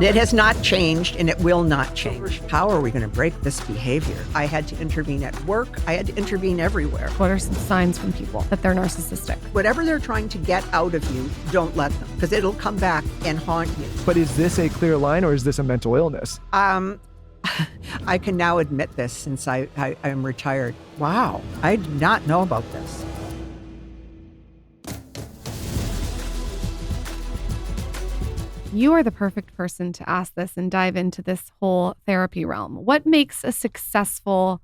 It has not changed, and it will not change. How are we going to break this behavior? I had to intervene at work. I had to intervene everywhere. What are some signs from people that they're narcissistic? Whatever they're trying to get out of you, don't let them, because it'll come back and haunt you. But is this a clear line, or is this a mental illness? I can now admit this since I am retired. Wow, I did not know about this. You are the perfect person to ask this and dive into this whole therapy realm. What makes a successful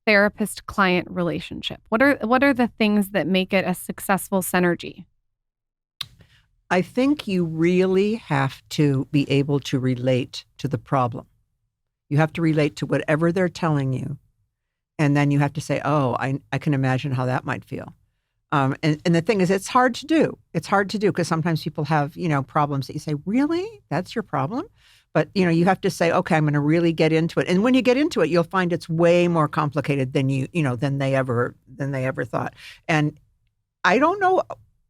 therapist-client relationship? What are the things that make it a successful synergy? I think you really have to be able to relate to the problem. You have to relate to whatever they're telling you. And then you have to say, oh, I can imagine how that might feel. And the thing is, it's hard to do. It's hard to do because sometimes people have, problems that you say, really? That's your problem? But, you have to say, okay, I'm going to really get into it. And when you get into it, you'll find it's way more complicated than than they ever thought. And I don't know,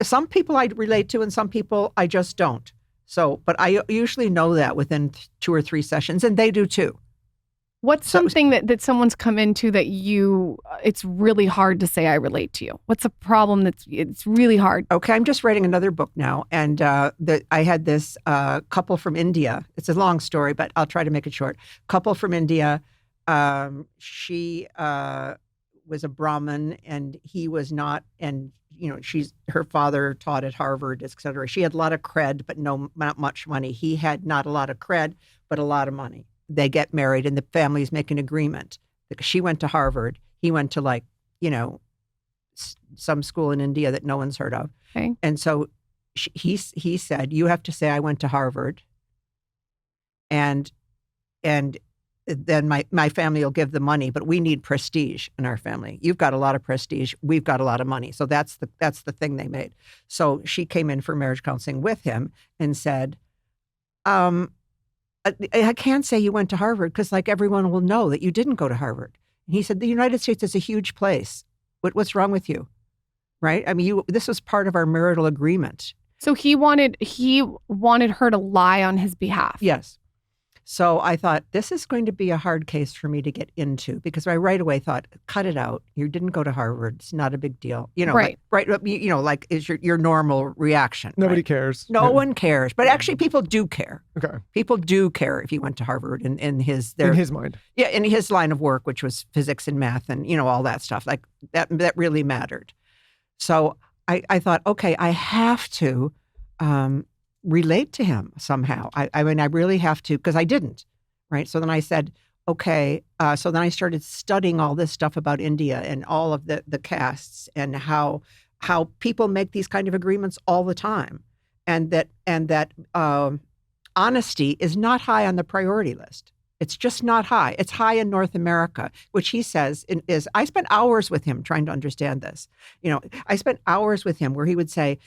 some people I relate to and some people I just don't. So, but I usually know that within 2 or 3 sessions, and they do too. What's something that someone's come into that it's really hard to say I relate to you? What's a problem it's really hard? Okay, I'm just writing another book now. And I had this couple from India. It's a long story, but I'll try to make it short. Couple from India. She was a Brahmin and he was not. And, her father taught at Harvard, et cetera. She had a lot of cred, but not much money. He had not a lot of cred, but a lot of money. They get married and the families make an agreement. She went to Harvard. He went to some school in India that no one's heard of. Okay. And so he said, you have to say I went to Harvard and then my family will give the money, but we need prestige in our family. You've got a lot of prestige. We've got a lot of money. So that's the thing they made. So she came in for marriage counseling with him and said, I can't say you went to Harvard because everyone will know that you didn't go to Harvard. And he said, the United States is a huge place. What's wrong with you? Right? I mean, this was part of our marital agreement. So he wanted her to lie on his behalf. Yes. So I thought, this is going to be a hard case for me to get into because I right away thought, cut it out. You didn't go to Harvard. It's not a big deal. Right. Is your normal reaction. Nobody right? cares. No one cares. But actually people do care. Okay. People do care if you went to Harvard in his mind. Yeah, in his line of work, which was physics and math and, all that stuff. Like that really mattered. So I thought, okay, I have to relate to him somehow. I mean, I really have to, because I didn't, right? So then I said, okay. So then I started studying all this stuff about India and all of the castes and how people make these kind of agreements all the time, and that honesty is not high on the priority list. It's just not high. It's high in North America, which he says is. I spent hours with him trying to understand this. I spent hours with him where he would say,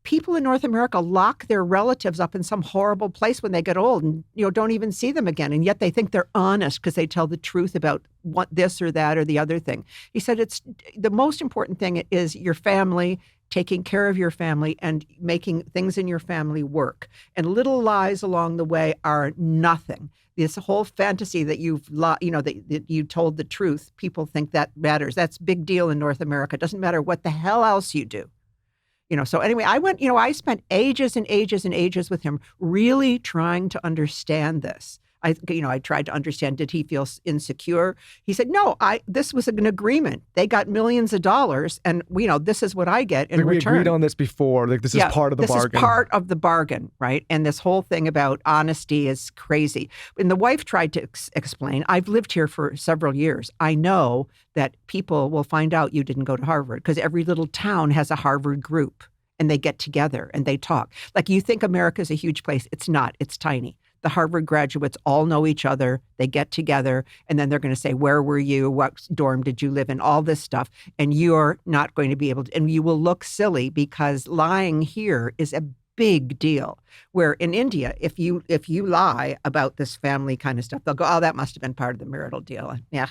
people in North America lock their relatives up in some horrible place when they get old and, don't even see them again. And yet they think they're honest because they tell the truth about what this or that or the other thing. He said it's the most important thing is your family, taking care of your family and making things in your family work. And little lies along the way are nothing. This whole fantasy that that you told the truth, people think that matters. That's a big deal in North America. It doesn't matter what the hell else you do. So anyway, I went, I spent ages and ages and ages with him really trying to understand this. I tried to understand, did he feel insecure? He said, no, this was an agreement. They got millions of dollars and, this is what I get in return. We agreed on this before. This is part of the bargain. This is part of the bargain, right? And this whole thing about honesty is crazy. And the wife tried to explain, I've lived here for several years. I know that people will find out you didn't go to Harvard because every little town has a Harvard group and they get together and they talk. Like you think America's a huge place. It's not. It's tiny. The Harvard graduates all know each other. They get together and then they're going to say, where were you? What dorm did you live in? All this stuff. And you're not going to be able to, and you will look silly because lying here is a big deal. Where in India, if you lie about this family kind of stuff, they'll go, oh, that must have been part of the marital deal. Yeah.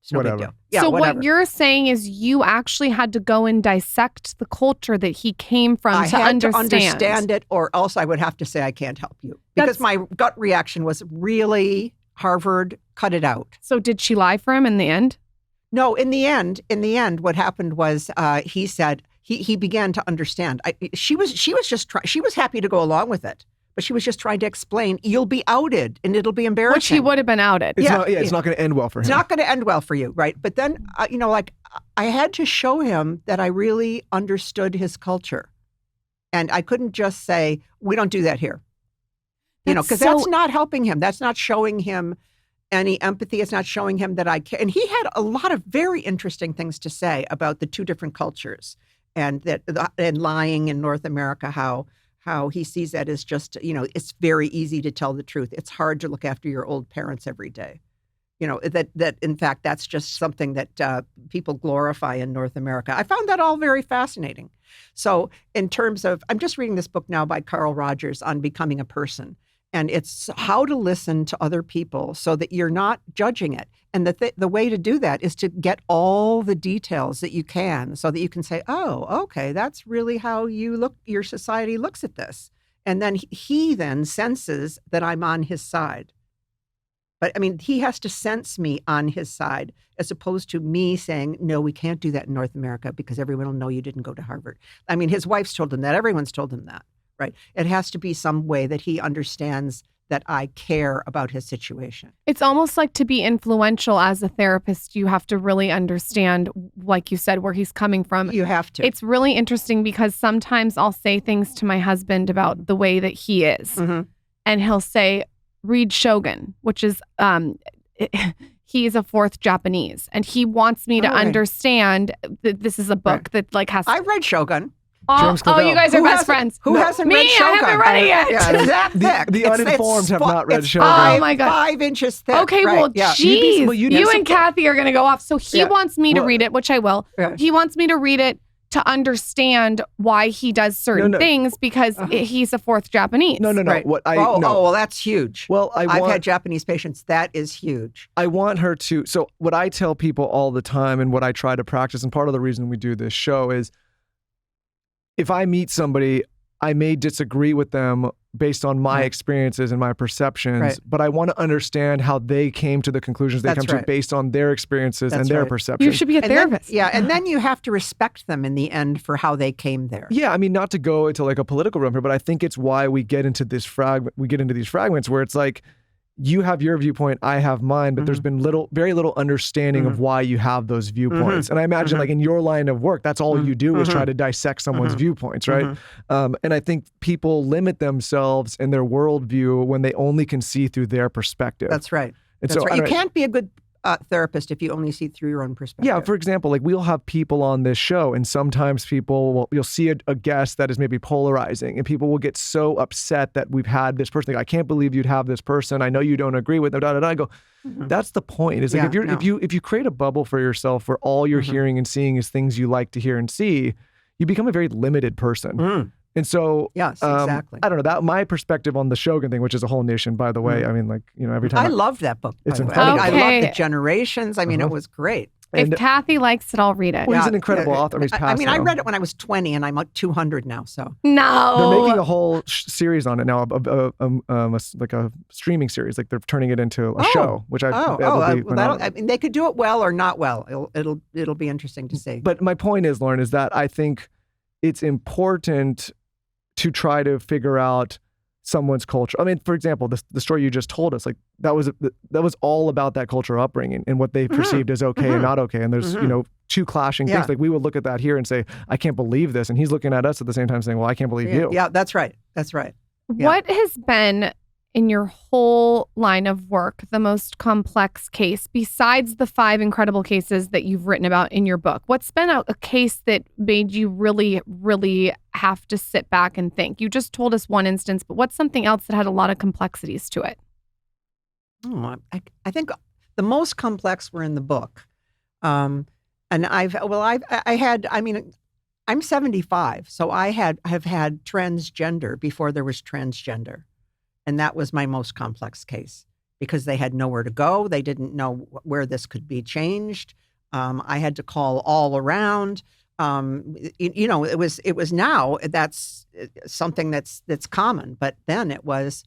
It's no big Whatever. deal. Yeah, so whatever. what you're saying is you actually had to go and dissect the culture that he came from I to had understand. to understand it, or else I would have to say I can't help you. Because my gut reaction was really Harvard, cut it out. So did she lie for him in the end? No, in the end, what happened was he said he began to understand. She was happy to go along with it, but she was just trying to explain. You'll be outed, and it'll be embarrassing. Which he would have been outed. It's not going to end well for him. It's not going to end well for you, right? But then, I had to show him that I really understood his culture, and I couldn't just say we don't do that here, because that's not helping him. That's not showing him any empathy. It's not showing him that I care. And he had a lot of very interesting things to say about the two different cultures, and lying in North America, how he sees that as just, it's very easy to tell the truth. It's hard to look after your old parents every day. That in fact, that's just something that people glorify in North America. I found that all very fascinating. So in terms of, I'm just reading this book now by Carl Rogers on becoming a person. And it's how to listen to other people so that you're not judging it. And the way to do that is to get all the details that you can so that you can say, oh, okay, that's really how your society looks at this. And then he then senses that I'm on his side. But I mean, he has to sense me on his side as opposed to me saying, no, we can't do that in North America because everyone will know you didn't go to Harvard. I mean, his wife's told him that. Everyone's told him that. Right. It has to be some way that he understands that I care about his situation. It's almost like to be influential as a therapist, you have to really understand, like you said, where he's coming from. You have to. It's really interesting because sometimes I'll say things to my husband about the way that he is. Mm-hmm. And he'll say, read Shogun, which is, he's a fourth Japanese. And he wants me to understand that this is a book that has... I read Shogun. Oh, you guys are best friends. Who hasn't read Shogun? I haven't read it yet. Yeah, it's that thick. The uninformed have not read Shogun. Oh my God. 5 inches thick. Okay, right, well, yeah. geez. You and Cathy are going to go off. So he wants me to read it, which I will. Yeah. He wants me to read it to understand why he does certain things because he's a fourth Japanese. No. Right. Well, that's huge. Well, I've had Japanese patients. That is huge. I want her to. So what I tell people all the time and what I try to practice, and part of the reason we do this show is, if I meet somebody, I may disagree with them based on my experiences and my perceptions, but I want to understand how they came to the conclusions they come to based on their experiences and their perceptions. You should be a therapist. And then you have to respect them in the end for how they came there. Yeah, I mean, not to go into like a political realm here, but I think it's why we get into this we get into these fragments where it's like, you have your viewpoint, I have mine, but there's been very little understanding of why you have those viewpoints. And I imagine like in your line of work, that's all you do is try to dissect someone's viewpoints, right? And I think people limit themselves in their worldview when they only can see through their perspective. That's right. And That's right. You can't be a good therapist if you only see through your own perspective. Yeah, for example, like we'll have people on this show and sometimes you'll see a guest that is maybe polarizing and people will get so upset that we've had this person. Like, I can't believe you'd have this person. I know you don't agree with them. I go, that's the point. Is like if you create a bubble for yourself where all you're hearing and seeing is things you like to hear and see, you become a very limited person. And so, yes, exactly. I don't know, that my perspective on the Shogun thing, which is a whole nation, by the way. I mean, like, every time I loved that book. It's incredible. I love the generations. I mean, it was great. If Cathy likes it, I'll read it. Well, he's an incredible author. He's passed I read it when I was 20 and I'm at 200 now, so. No. They're making a whole series on it now, like a streaming series. Like they're turning it into a show, which they could do it well or not well. It'll be interesting to see. But my point is, Lauren, is that I think it's important to try to figure out someone's culture. I mean, for example, the story you just told us, like that was all about that cultural upbringing and what they perceived as okay and not okay. And there's, two clashing things. Like we would look at that here and say, I can't believe this. And he's looking at us at the same time saying, well, I can't believe you. Yeah, that's right. That's right. Yeah. What has been in your whole line of work the most complex case besides the 5 incredible cases that you've written about in your book? What's been a case that made you really, really have to sit back and think? You just told us one instance, but what's something else that had a lot of complexities to it? Oh, I think the most complex were in the book. And I'm 75, so I have had transgender before there was transgender. And that was my most complex case. because they had nowhere to go. They didn't know where this could be changed. I had to call all around. It was now that's something that's common, but then it was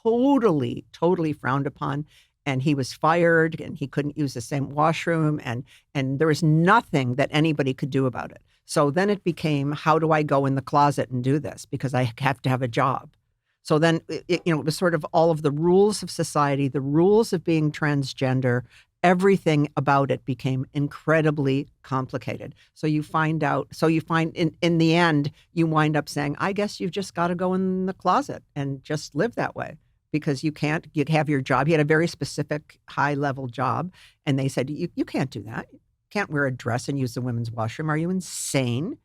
totally frowned upon. And he was fired, and he couldn't use the same washroom, and there was nothing that anybody could do about it. So then it became, how do I go in the closet and do this? Because I have to have a job. So then it was sort of all of the rules of society, the rules of being transgender, everything about it became incredibly complicated. So you find in the end, you wind up saying, I guess you've just got to go in the closet and just live that way. Because you have your job. He had a very specific high-level job. And they said, you can't do that. You can't wear a dress and use the women's washroom. Are you insane?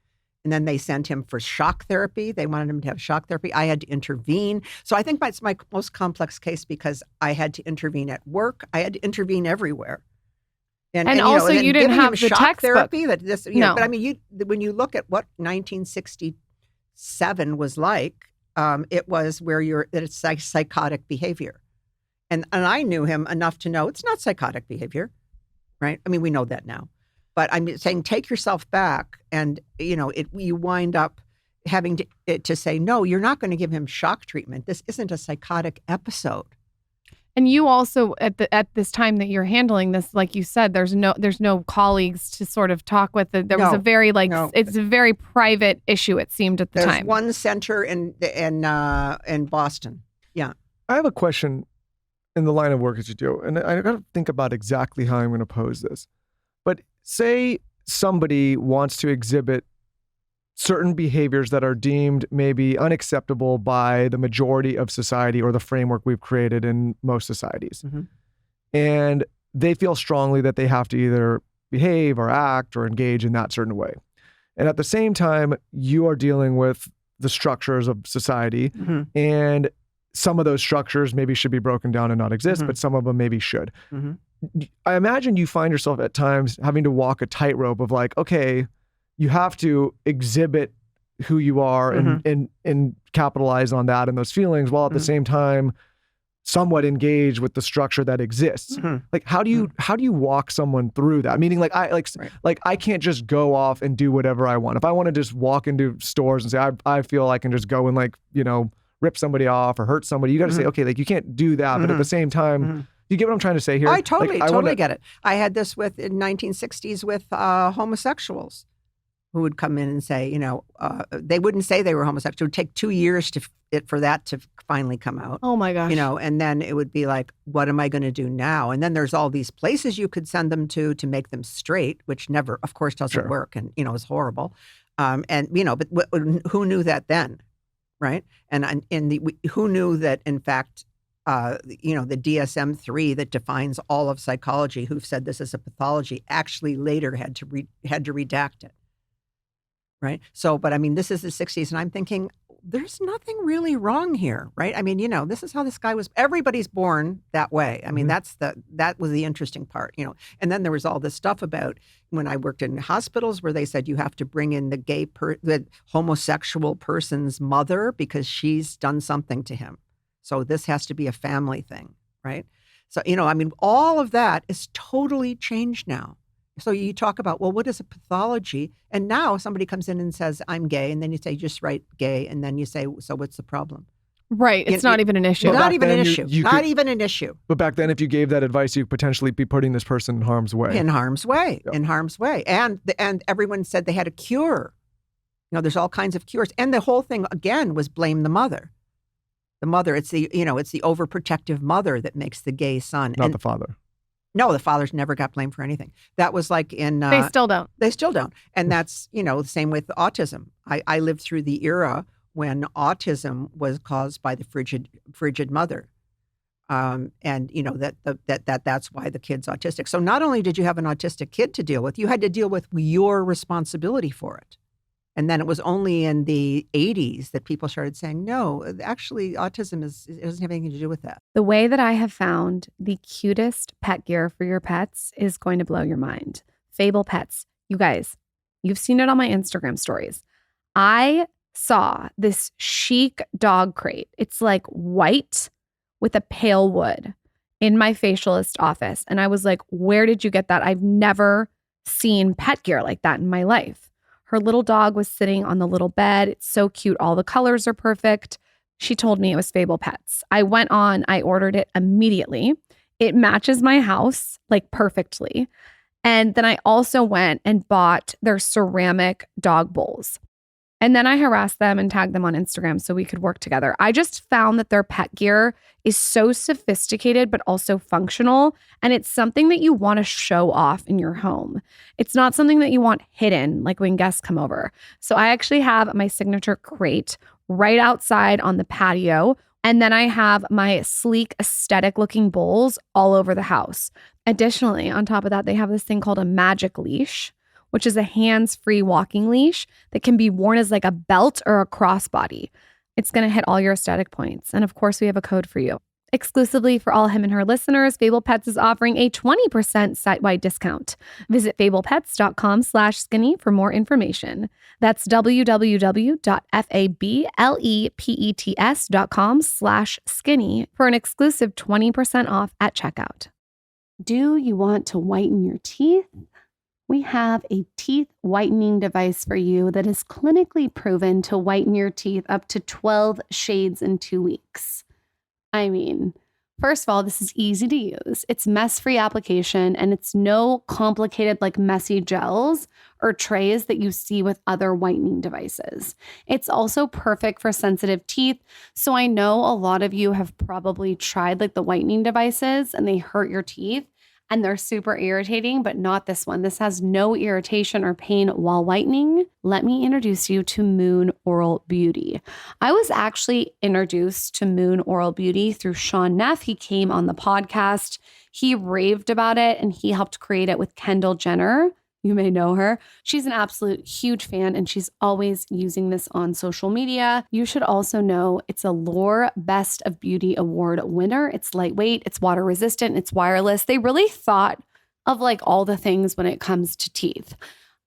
And then they sent him for shock therapy. They wanted him to have shock therapy. I had to intervene. So I think it's my most complex case because I had to intervene at work. I had to intervene everywhere. And also you didn't have the shock textbook. Therapy. No. But I mean, when you look at what 1967 was like, it was where it's psychotic behavior. And I knew him enough to know it's not psychotic behavior, right? I mean, we know that now. But I'm saying take yourself back and, you wind up having to say, no, you're not going to give him shock treatment. This isn't a psychotic episode. And you also, at this time that you're handling this, like you said, there's no colleagues to sort of talk with. Was a very it's a very private issue. It seemed at the time. There's one center in Boston. Yeah. I have a question in the line of work that you do, and I got to think about exactly how I'm going to pose this. But say somebody wants to exhibit certain behaviors that are deemed maybe unacceptable by the majority of society or the framework we've created in most societies. Mm-hmm. And they feel strongly that they have to either behave or act or engage in that certain way. And at the same time, you are dealing with the structures of society, mm-hmm. and some of those structures maybe should be broken down and not exist, mm-hmm. but some of them maybe should. Mm-hmm. I imagine you find yourself at times having to walk a tightrope of like, okay, you have to exhibit who you are, mm-hmm. and capitalize on that and those feelings, while at mm-hmm. the same time somewhat engage with the structure that exists. Mm-hmm. Like how do you walk someone through that? Meaning I can't just go off and do whatever I want. If I want to just walk into stores and say I feel I can just go and rip somebody off or hurt somebody, you got to mm-hmm. say, okay, you can't do that, mm-hmm. but at the same time, mm-hmm. you get what I'm trying to say here? I totally get it. I had this in 1960s with homosexuals who would come in and say, they wouldn't say they were homosexual. It would take 2 years for that to finally come out. Oh my gosh. And then it would be like, what am I going to do now? And then there's all these places you could send them to make them straight, which never, of course, doesn't sure. work and, is horrible. But who knew that then, right? And who knew that, in fact, the DSM-3 that defines all of psychology, who've said this is a pathology, actually later had to redact it. Right. So, but I mean, this is the 60s, and I'm thinking there's nothing really wrong here. Right. I mean, this is how this guy was. Everybody's born that way. I mean, mm-hmm. that was the interesting part, and then there was all this stuff about when I worked in hospitals where they said you have to bring in the homosexual person's mother because she's done something to him. So this has to be a family thing. Right. So, I mean, all of that is totally changed now. So you talk about, well, what is a pathology? And now somebody comes in and says, I'm gay. And then you say, just write gay. And then you say, so what's the problem? Right. It's not even an issue. Not even an issue. Not even an issue. But back then, if you gave that advice, you'd potentially be putting this person in harm's way. In harm's way. Yep. In harm's way. And everyone said they had a cure. There's all kinds of cures. And the whole thing, again, was blame the mother. The mother, it's the overprotective mother that makes the gay son. Not the father. No, the fathers never got blamed for anything. That was like in... they still don't. They still don't. And that's, the same with autism. I lived through the era when autism was caused by the frigid mother. And, that's why the kid's autistic. So not only did you have an autistic kid to deal with, you had to deal with your responsibility for it. And then it was only in the 80s that people started saying, no, actually, autism it doesn't have anything to do with that. The way that I have found the cutest pet gear for your pets is going to blow your mind. Fable Pets. You guys, you've seen it on my Instagram stories. I saw this chic dog crate. It's like white with a pale wood. in my facialist office. And I was like, where did you get that? I've never seen pet gear like that in my life. Her little dog was sitting on the little bed. It's so cute. All the colors are perfect. She told me it was Fable Pets. I went on, I ordered it immediately. It matches my house like perfectly. And then I also went and bought their ceramic dog bowls. And then I harassed them and tagged them on Instagram so we could work together. I just found that their pet gear is so sophisticated, but also functional. And it's something that you want to show off in your home. It's not something that you want hidden, like when guests come over. So I actually have my signature crate right outside on the patio. And then I have my sleek, aesthetic looking bowls all over the house. Additionally, on top of that, they have this thing called a magic leash, which is a hands-free walking leash that can be worn as like a belt or a crossbody. It's going to hit all your aesthetic points. And of course, we have a code for you. Exclusively for all Him and Her listeners, Fable Pets is offering a 20% site-wide discount. Visit fablepets.com/skinny for more information. That's www.fablepets.com/skinny for an exclusive 20% off at checkout. Do you want to whiten your teeth? We have a teeth whitening device for you that is clinically proven to whiten your teeth up to 12 shades in 2 weeks. I mean, first of all, this is easy to use. It's mess-free application, and it's no complicated like messy gels or trays that you see with other whitening devices. It's also perfect for sensitive teeth. So I know a lot of you have probably tried like the whitening devices and they hurt your teeth. And they're super irritating, but not this one. This has no irritation or pain while whitening. Let me introduce you to Moon Oral Beauty. I was actually introduced to Moon Oral Beauty through Sean Neff. He came on the podcast. He raved about it and he helped create it with Kendall Jenner. You may know her. She's an absolute huge fan and she's always using this on social media. You should also know it's a Lore Best of Beauty Award winner. It's lightweight, it's water resistant, it's wireless. They really thought of like all the things when it comes to teeth.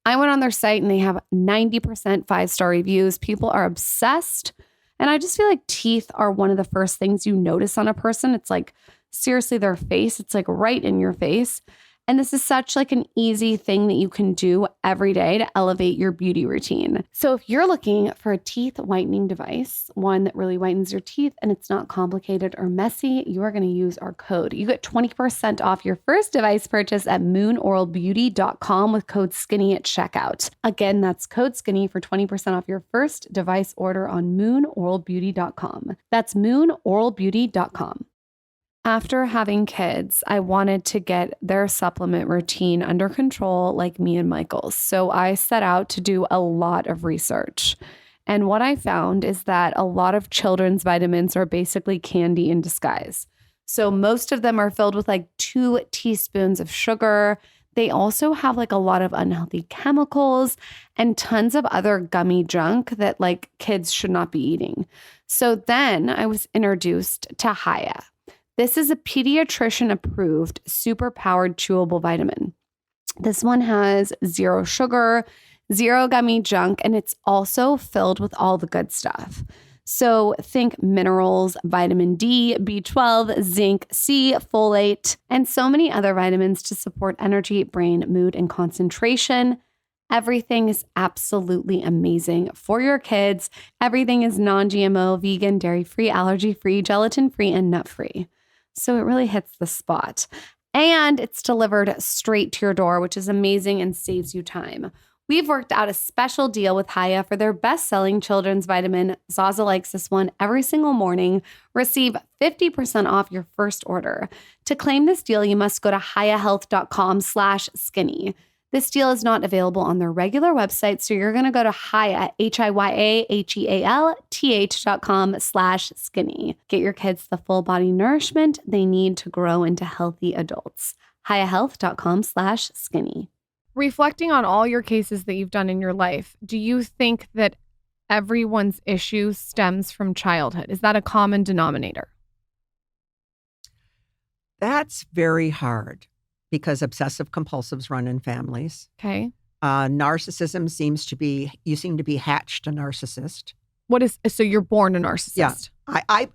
I went on their site and they have 90% 5-star reviews. People are obsessed. And I just feel like teeth are one of the first things you notice on a person. It's like seriously their face. It's like right in your face. And this is such like an easy thing that you can do every day to elevate your beauty routine. So if you're looking for a teeth whitening device, one that really whitens your teeth and it's not complicated or messy, you are going to use our code. You get 20% off your first device purchase at moonoralbeauty.com with code SKINNY at checkout. Again, that's code SKINNY for 20% off your first device order on moonoralbeauty.com. That's moonoralbeauty.com. After having kids, I wanted to get their supplement routine under control like me and Michael's. So I set out to do a lot of research. And what I found is that a lot of children's vitamins are basically candy in disguise. So most of them are filled with like 2 teaspoons of sugar. They also have like a lot of unhealthy chemicals and tons of other gummy junk that like kids should not be eating. So then I was introduced to Haya. This is a pediatrician-approved, super-powered chewable vitamin. This one has 0 sugar, 0 gummy junk, and it's also filled with all the good stuff. So think minerals, vitamin D, B12, zinc, C, folate, and so many other vitamins to support energy, brain, mood, and concentration. Everything is absolutely amazing for your kids. Everything is non-GMO, vegan, dairy-free, allergy-free, gelatin-free, and nut-free. So it really hits the spot. And it's delivered straight to your door, which is amazing and saves you time. We've worked out a special deal with Haya for their best-selling children's vitamin. Zaza likes this one every single morning. Receive 50% off your first order. To claim this deal, you must go to hayahealth.com/skinny. This deal is not available on their regular website, so you're going to go to Haya, HIYAHEALTH.com/skinny. Get your kids the full body nourishment they need to grow into healthy adults. hayahealth.com/skinny. Reflecting on all your cases that you've done in your life, do you think that everyone's issue stems from childhood? Is that a common denominator? That's very hard. Because obsessive compulsives run in families. Okay. Narcissism you seem to be hatched a narcissist. So you're born a narcissist? Yeah.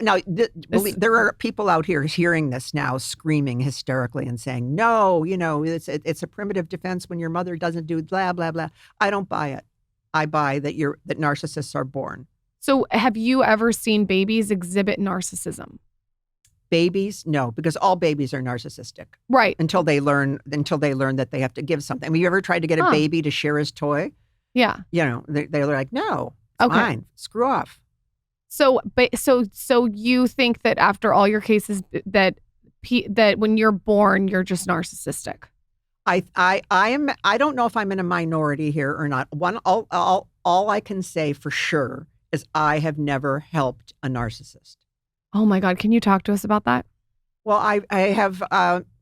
There are people out here hearing this now, screaming hysterically and saying, no, it's a primitive defense when your mother doesn't do blah, blah, blah. I don't buy it. I buy that narcissists are born. So have you ever seen babies exhibit narcissism? Babies? No, because all babies are narcissistic. Right. Until they learn that they have to give something. I mean, you ever tried to get a baby to share his toy? Yeah. They're like, no, it's fine. Screw off. So you think that after all your cases that when you're born, you're just narcissistic? I don't know if I'm in a minority here or not. All I can say for sure is I have never helped a narcissist. Oh my God. Can you talk to us about that? Well, I have,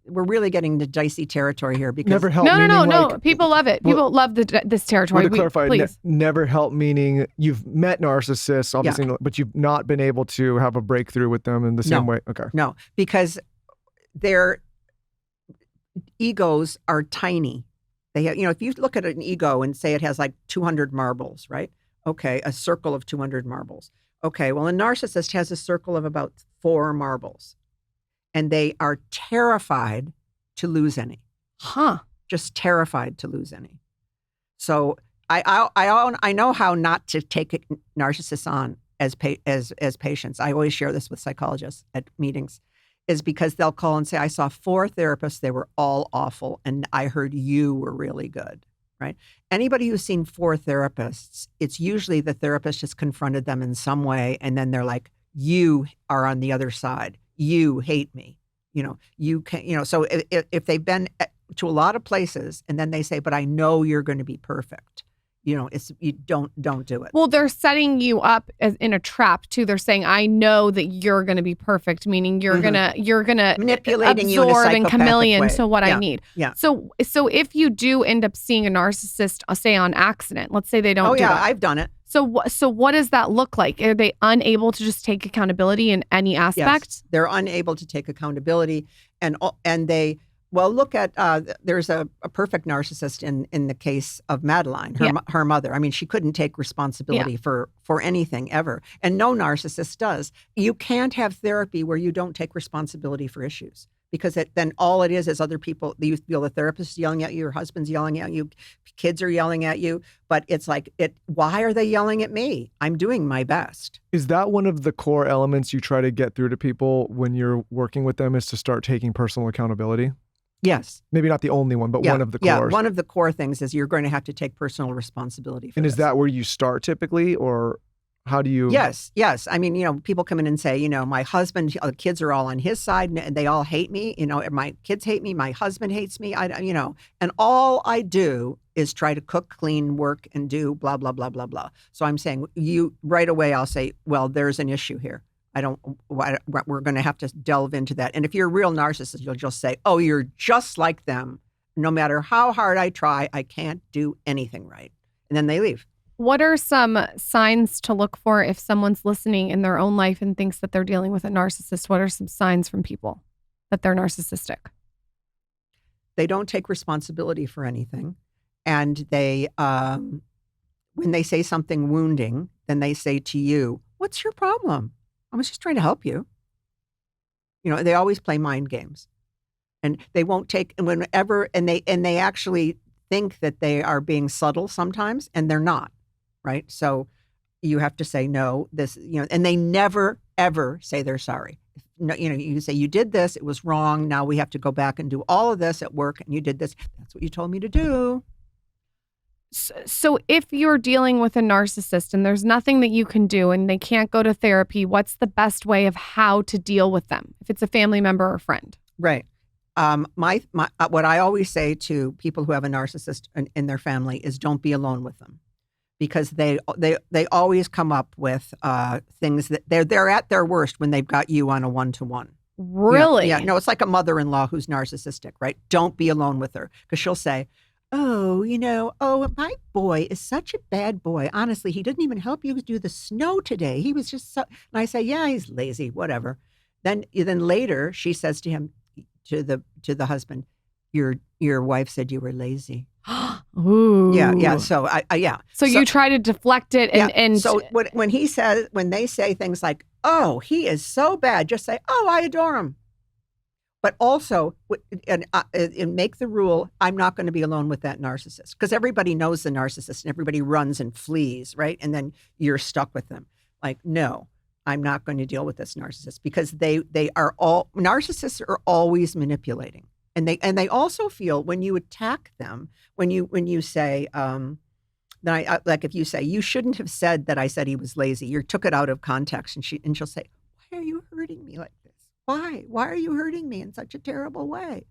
we're really getting to dicey territory here because never help. No. People love it. People love this territory. To clarify, please. Never help meaning you've met narcissists, obviously, but you've not been able to have a breakthrough with them in the same way. Okay. No, because their egos are tiny. They have, if you look at an ego and say it has like 200 marbles, right? Okay, a circle of 200 marbles. Okay, well, a narcissist has a circle of about 4 marbles, and they are terrified to lose any. Huh. Just terrified to lose any. So I know how not to take narcissists on as patients. I always share this with psychologists at meetings, is because they'll call and say, I saw 4 therapists, they were all awful, and I heard you were really good. Right? Anybody who's seen 4 therapists, it's usually the therapist has confronted them in some way, and then they're like, you are on the other side. You hate me. You can, so if they've been to a lot of places and then they say, but I know you're going to be perfect. You don't do it. Well, they're setting you up in a trap too. They're saying, I know that you're going to be perfect, meaning you're gonna manipulating you absorb and chameleon way. to what I need. Yeah. So if you do end up seeing a narcissist, say on accident, let's say they don't. Oh yeah, I've done it. So what does that look like? Are they unable to just take accountability in any aspect? Yes, they're unable to take accountability, and they. Well, look at, there's a perfect narcissist in the case of Madeline, her mother. I mean, she couldn't take responsibility for anything ever. And no narcissist does. You can't have therapy where you don't take responsibility for issues, because then all it is other people, you feel the therapist is yelling at you, your husband's yelling at you, kids are yelling at you. But it's like, why are they yelling at me? I'm doing my best. Is that one of the core elements you try to get through to people when you're working with them, is to start taking personal accountability? Yes. Maybe not the only one, but one of the cores. Yeah, one of the core things is you're going to have to take personal responsibility for And this. Is that where you start typically, or how do you? Yes. I mean, people come in and say, my husband, the kids are all on his side and they all hate me. My kids hate me. My husband hates me. And all I do is try to cook, clean, work, and do blah, blah, blah, blah, blah. So I'm saying right away, I'll say, well, there's an issue here. We're going to have to delve into that. And if you're a real narcissist, you'll just say, oh, you're just like them. No matter how hard I try, I can't do anything right. And then they leave. What are some signs to look for if someone's listening in their own life and thinks that they're dealing with a narcissist? What are some signs from people that they're narcissistic? They don't take responsibility for anything. And they, when they say something wounding, then they say to you, what's your problem? I was just trying to help you. They always play mind games, and they won't take, and whenever, and they actually think that they are being subtle sometimes, and they're not, right? So you have to say, no, and they never, ever say they're sorry. No, you say, you did this, it was wrong. Now we have to go back and do all of this at work, and you did this. That's what you told me to do. So if you're dealing with a narcissist and there's nothing that you can do and they can't go to therapy, what's the best way of how to deal with them if it's a family member or friend? Right. What I always say to people who have a narcissist in their family is don't be alone with them, because they always come up with things that they're at their worst when they've got you on a one-to-one. Really? Yeah. No, it's like a mother-in-law who's narcissistic, right? Don't be alone with her, because she'll say, my boy is such a bad boy. Honestly, he didn't even help you do the snow today. He was just so, and I say, yeah, he's lazy, whatever. Then later she says to him, to the husband, your wife said you were lazy. Ooh. Yeah. So So you try to deflect it and so when they say things like, "Oh, he is so bad," just say, "Oh, I adore him." But also, and make the rule, I'm not going to be alone with that narcissist, because everybody knows the narcissist and everybody runs and flees, right? And then you're stuck with them. Like, no, I'm not going to deal with this narcissist, because narcissists are always manipulating. And they also feel, when you attack them, when you say, like if you say, "You shouldn't have said that I said he was lazy," you took it out of context, and she'll say, "Why are you hurting me like this? Why are you hurting me in such a terrible way?"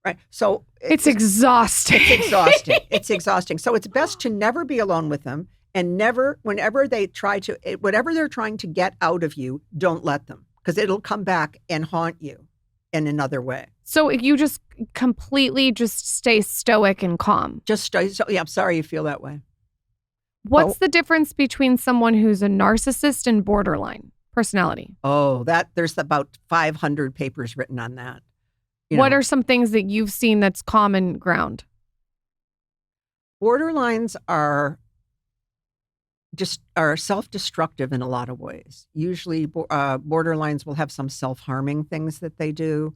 Right. So it's exhausting. It's exhausting. It's exhausting. So it's best to never be alone with them, and whenever they're trying to get out of you, don't let them, because it'll come back and haunt you in another way. So if you just completely just stay stoic and calm. I'm sorry you feel that way. What's the difference between someone who's a narcissist and borderline personality? Oh, there's about 500 papers written on that. What are some things that you've seen that's common ground? Borderlines are self-destructive in a lot of ways. Usually borderlines will have some self-harming things that they do.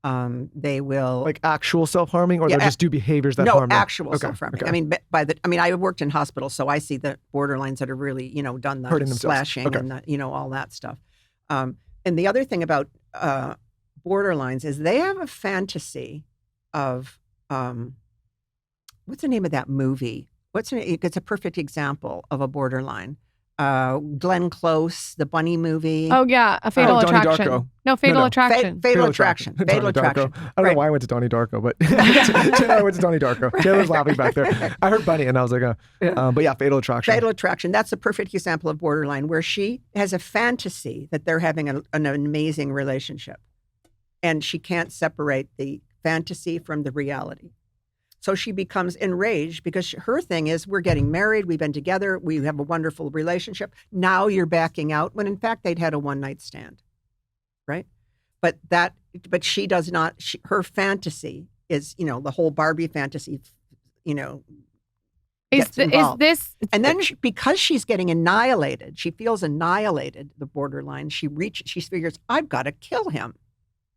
They will, like actual self-harming, or they'll just do behaviors that harm them? No, actual self-harming. Okay. I worked in hospitals, so I see the borderlines that are really, done the slashing and all that stuff. And the other thing about borderlines is they have a fantasy of what's the name of that movie? It's a perfect example of a borderline. Glenn Close, the bunny movie. Oh yeah, A Fatal Attraction. Donnie Darko. No, Fatal Attraction. Fatal Attraction. Fatal Attraction. I don't know why I went to Donnie Darko, but I went to Donnie Darko. Right. Taylor's laughing back there. I heard bunny and I was like, but yeah, Fatal Attraction. Fatal Attraction. That's a perfect example of borderline, where she has a fantasy that they're having an amazing relationship, and she can't separate the fantasy from the reality. So she becomes enraged, because her thing is, we're getting married, we've been together, we have a wonderful relationship. Now you're backing out, when in fact they'd had a one-night stand, right? But she does not. Her fantasy is, the whole Barbie fantasy, gets involved. And then because she's getting annihilated, she feels annihilated. The borderline, she figures, I've got to kill him,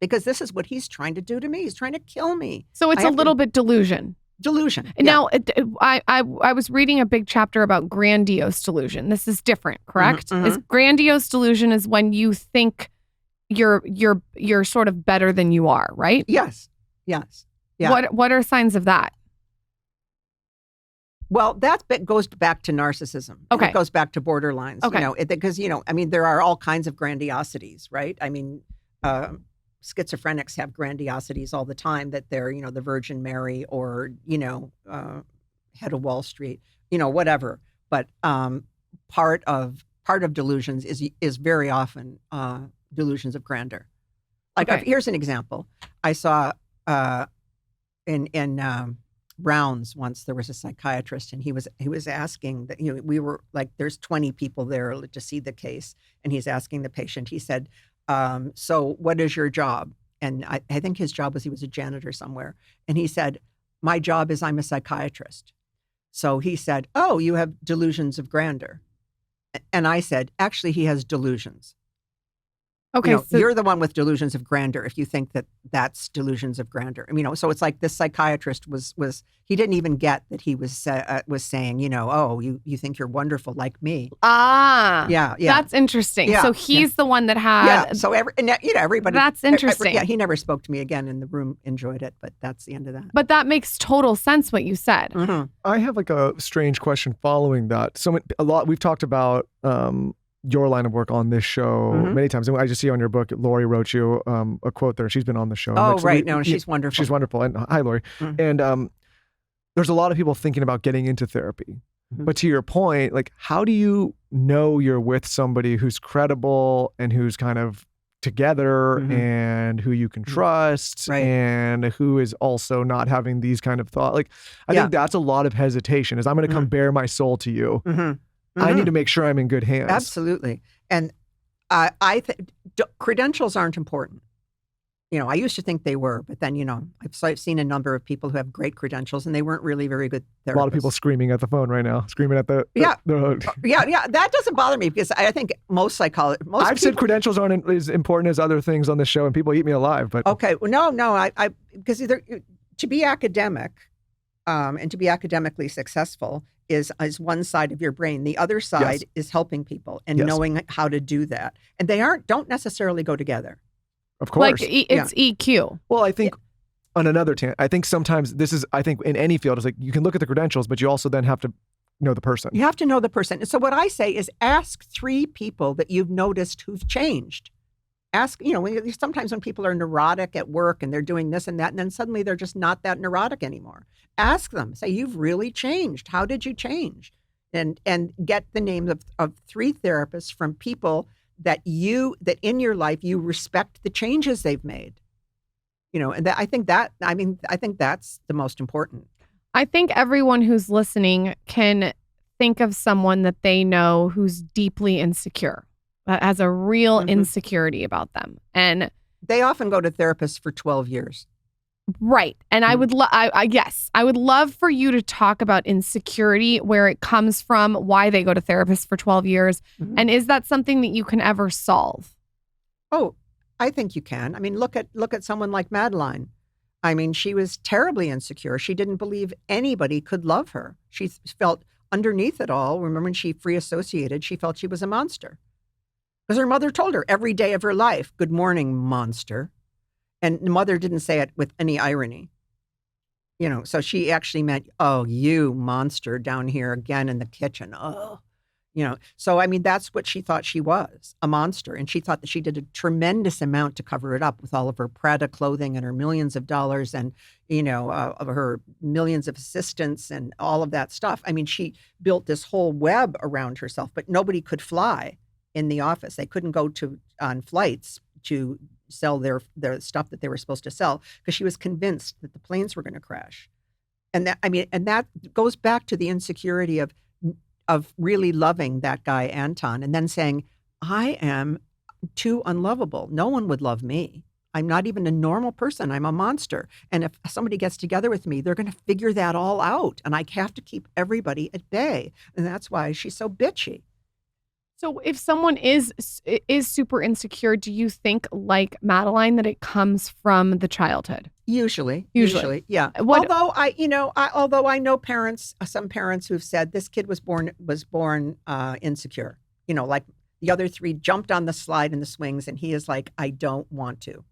because this is what he's trying to do to me. He's trying to kill me. So it's a little bit delusion. Delusion. Now, I was reading a big chapter about grandiose delusion. This is different, correct? Mm-hmm. Is grandiose delusion is when you think you're sort of better than you are, right? Yes. Yeah. What are signs of that? Well, that bit goes back to narcissism. Okay. It goes back to borderlines. Okay. Because there are all kinds of grandiosities, right? Schizophrenics have grandiosities all the time, that they're, the Virgin Mary, or, head of Wall Street, whatever. But part of delusions is very often delusions of grandeur. Like, here's an example. I saw in Rounds once, there was a psychiatrist, and he was asking that, we were like, there's 20 people there to see the case, and he's asking the patient, he said, so what is your job? And I think his job was, he was a janitor somewhere. And he said, my job is, I'm a psychiatrist. So he said, oh, you have delusions of grandeur. And I said, actually, he has delusions. Okay, so you're the one with delusions of grandeur if you think that that's delusions of grandeur. So it's like this psychiatrist was he didn't even get that he was saying, oh, you think you're wonderful like me. Ah, yeah. That's interesting. Yeah, so he's the one that had. Yeah. So everybody. That's interesting. He never spoke to me again, and the room enjoyed it, but that's the end of that. But that makes total sense what you said. Mm-hmm. I have like a strange question following that. So we've talked about your line of work on this show many times. And I just see on your book, Lori wrote you a quote there. She's been on the show. Oh, right. No, she's wonderful. She's wonderful. And hi, Lori. Mm-hmm. And there's a lot of people thinking about getting into therapy. Mm-hmm. But to your point, like, how do you know you're with somebody who's credible and who's kind of together and who you can trust and who is also not having these kind of thoughts? Like, I think that's a lot of hesitation, is I'm going to come bare my soul to you. I need to make sure I'm in good hands. Absolutely. And credentials aren't important. I used to think they were, but then, I've seen a number of people who have great credentials and they weren't really very good therapists. A lot of people screaming at the phone right now, screaming at the yeah. That doesn't bother me because I think most psychologists. I've said credentials aren't as important as other things on this show, and people eat me alive. But okay, well, no, I because either to be academic, and to be academically successful is one side of your brain. The other side is helping people and knowing how to do that, and they don't necessarily go together. Of course. Like it's EQ. Well, I think on another tangent, I think sometimes I think in any field, it's like you can look at the credentials, but you also then have to know the person. You have to know the person. And so what I say is ask 3 people that you've noticed who've changed. Ask, sometimes when people are neurotic at work and they're doing this and that, and then suddenly they're just not that neurotic anymore. Ask them, say, you've really changed. How did you change? And get the names of 3 therapists from people that in your life you respect the changes they've made. And I think that's the most important. I think everyone who's listening can think of someone that they know who's deeply insecure, that has a real insecurity about them. And they often go to therapists for 12 years. Right. And I would I would love for you to talk about insecurity, where it comes from, why they go to therapists for 12 years. Mm-hmm. And is that something that you can ever solve? Oh, I think you can. I mean, look at someone like Madeline. I mean, she was terribly insecure. She didn't believe anybody could love her. She felt underneath it all. Remember when she free associated, she felt she was a monster. Because her mother told her every day of her life, "Good morning, monster." And the mother didn't say it with any irony. So she actually meant, "Oh, you monster down here again in the kitchen. Oh." So I mean, that's what she thought she was, a monster. And she thought that she did a tremendous amount to cover it up with all of her Prada clothing and her millions of dollars and, of her millions of assistants and all of that stuff. I mean, she built this whole web around herself, but nobody could fly in the office. They couldn't go on flights to sell their stuff that they were supposed to sell because she was convinced that the planes were going to crash. And that goes back to the insecurity of really loving that guy, Anton, and then saying, I am too unlovable. No one would love me. I'm not even a normal person. I'm a monster. And if somebody gets together with me, they're going to figure that all out. And I have to keep everybody at bay. And that's why she's so bitchy. So if someone is super insecure, do you think, like Madeline, that it comes from the childhood? Usually, yeah. Although I know some parents who've said this kid was born insecure. Like the other 3 jumped on the slide and the swings, and he is like, I don't want to.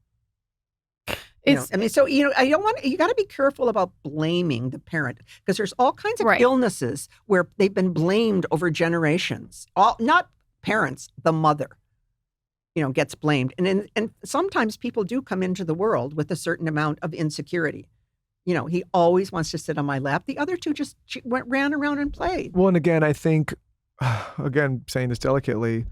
You got to be careful about blaming the parent because there's all kinds of illnesses where they've been blamed over generations. Not parents, the mother, gets blamed. And sometimes people do come into the world with a certain amount of insecurity. He always wants to sit on my lap. The other 2 just ran around and played. Well, and again, I think, saying this delicately,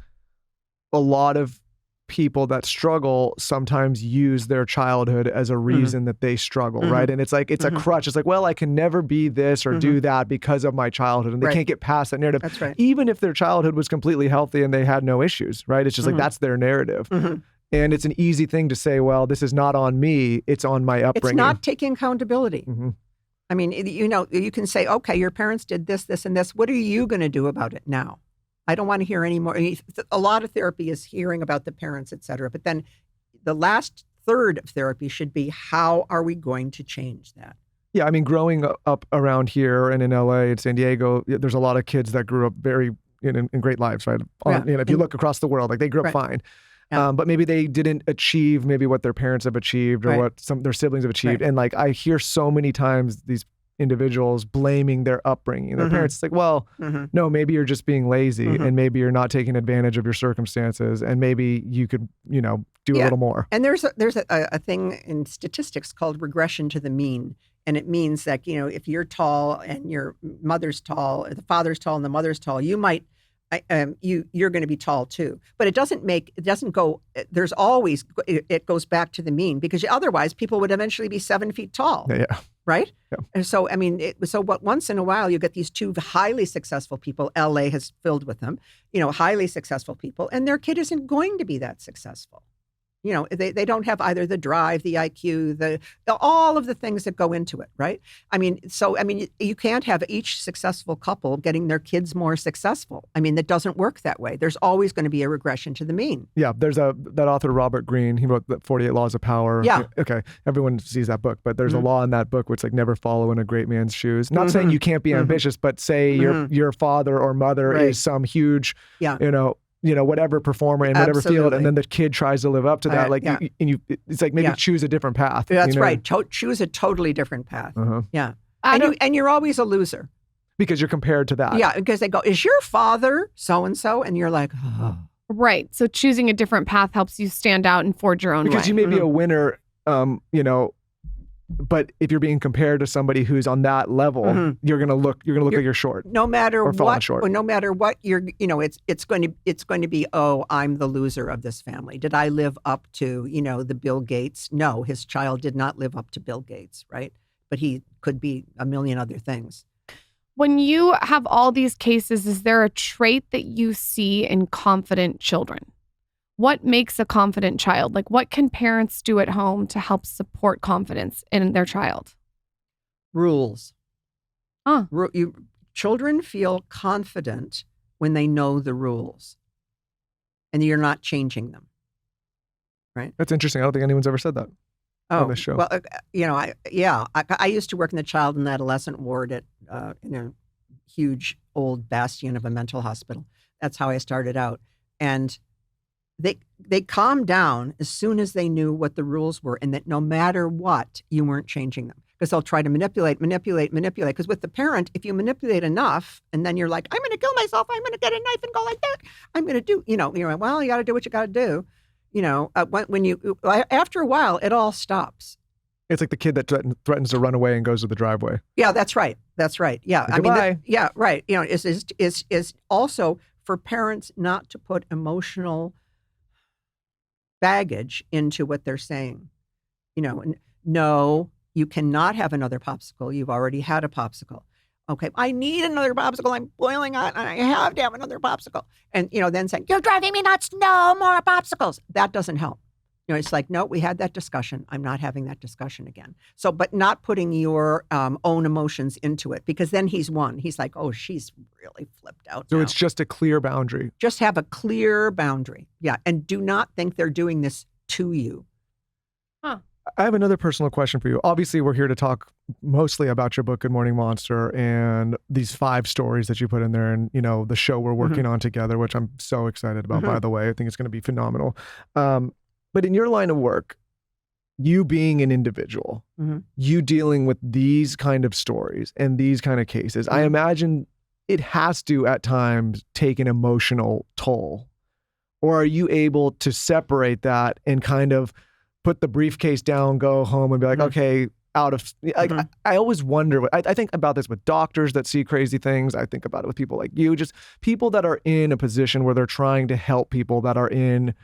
a lot of people that struggle sometimes use their childhood as a reason that they struggle, right? And it's like, it's a crutch. It's like, well, I can never be this or do that because of my childhood. And they can't get past that narrative. That's right. Even if their childhood was completely healthy and they had no issues, right? It's just like, that's their narrative. And it's an easy thing to say, well, this is not on me. It's on my upbringing. It's not taking accountability. I mean, you can say, okay, your parents did this, this, and this. What are you going to do about it now? I don't want to hear any more. A lot of therapy is hearing about the parents, et cetera. But then the last third of therapy should be, how are we going to change that? Yeah, I mean, growing up around here and in LA and San Diego, there's a lot of kids that grew up very in great lives, right? If you look across the world, like they grew up fine. Yeah. But maybe they didn't achieve maybe what their parents have achieved or what their siblings have achieved. And like I hear so many times these individuals blaming their upbringing. Their parents, it's like, well, no, maybe you're just being lazy and maybe you're not taking advantage of your circumstances and maybe you could, do a little more. And there's a thing in statistics called regression to the mean. And it means that, if you're tall and your mother's tall, or the father's tall and the mother's tall, you might, you're going to be tall too. But it goes back to the mean because otherwise people would eventually be 7 feet tall. Yeah. Right? Yeah. And so, I mean, once in a while you get these 2 highly successful people, LA has filled with them, highly successful people, and their kid isn't going to be that successful. You know, they don't have either the drive, the IQ, all of the things that go into it, right? I mean, you can't have each successful couple getting their kids more successful. I mean, that doesn't work that way. There's always going to be a regression to the mean. Yeah, there's that author, Robert Greene, he wrote the 48 Laws of Power. Yeah. Okay, everyone sees that book, but there's a law in that book where it's like never follow in a great man's shoes. Not saying you can't be ambitious, but say your father or mother is some huge, whatever performer in whatever field, and then the kid tries to live up to that. It's like maybe choose a different path. That's right. Choose a totally different path. Yeah. And you're always a loser. Because you're compared to that. Yeah, because they go, is your father so-and-so? And you're like, oh. Right. So choosing a different path helps you stand out and forge your own way. Because you may be a winner, but if you're being compared to somebody who's on that level, you're gonna look like you're short. No matter what you're, it's going to be, oh, I'm the loser of this family. Did I live up to, the Bill Gates? No, his child did not live up to Bill Gates, right? But he could be a million other things. When you have all these cases, is there a trait that you see in confident children? What makes a confident child? Like, what can parents do at home to help support confidence in their child? Rules. Children feel confident when they know the rules and you're not changing them. Right? That's interesting. I don't think anyone's ever said that on this show. Well, I used to work in the child and adolescent ward at in a huge old bastion of a mental hospital. That's how I started out. And they calmed down as soon as they knew what the rules were and that no matter what, you weren't changing them. Because they'll try to manipulate. Because with the parent, if you manipulate enough and then you're like, I'm going to kill myself, I'm going to get a knife and go like that, I'm going to do, you're like, well, you got to do what you got to do. When you, after a while, it all stops. It's like the kid that threatens to run away and goes to the driveway. Yeah, that's right. Yeah. Goodbye. Right. Is also for parents not to put emotional baggage into what they're saying. No, you cannot have another popsicle. You've already had a popsicle. Okay, I need another popsicle. I'm boiling hot and I have to have another popsicle. And, then saying, you're driving me nuts. No more popsicles. That doesn't help. It's like, no, we had that discussion. I'm not having that discussion again. So, but not putting your own emotions into it, because then he's won. He's like, oh, she's really flipped out So now. It's just a clear boundary. Just have a clear boundary. Yeah. And do not think they're doing this to you. I have another personal question for you. Obviously, we're here to talk mostly about your book, Good Morning Monster, and these 5 stories that you put in there and, the show we're working on together, which I'm so excited about, by the way. I think it's going to be phenomenal. But in your line of work, you being an individual, you dealing with these kind of stories and these kind of cases, I imagine it has to at times take an emotional toll. Or are you able to separate that and kind of put the briefcase down, go home and be like, okay, I always wonder, I think about this with doctors that see crazy things. I think about it with people like you, just people that are in a position where they're trying to help people that are in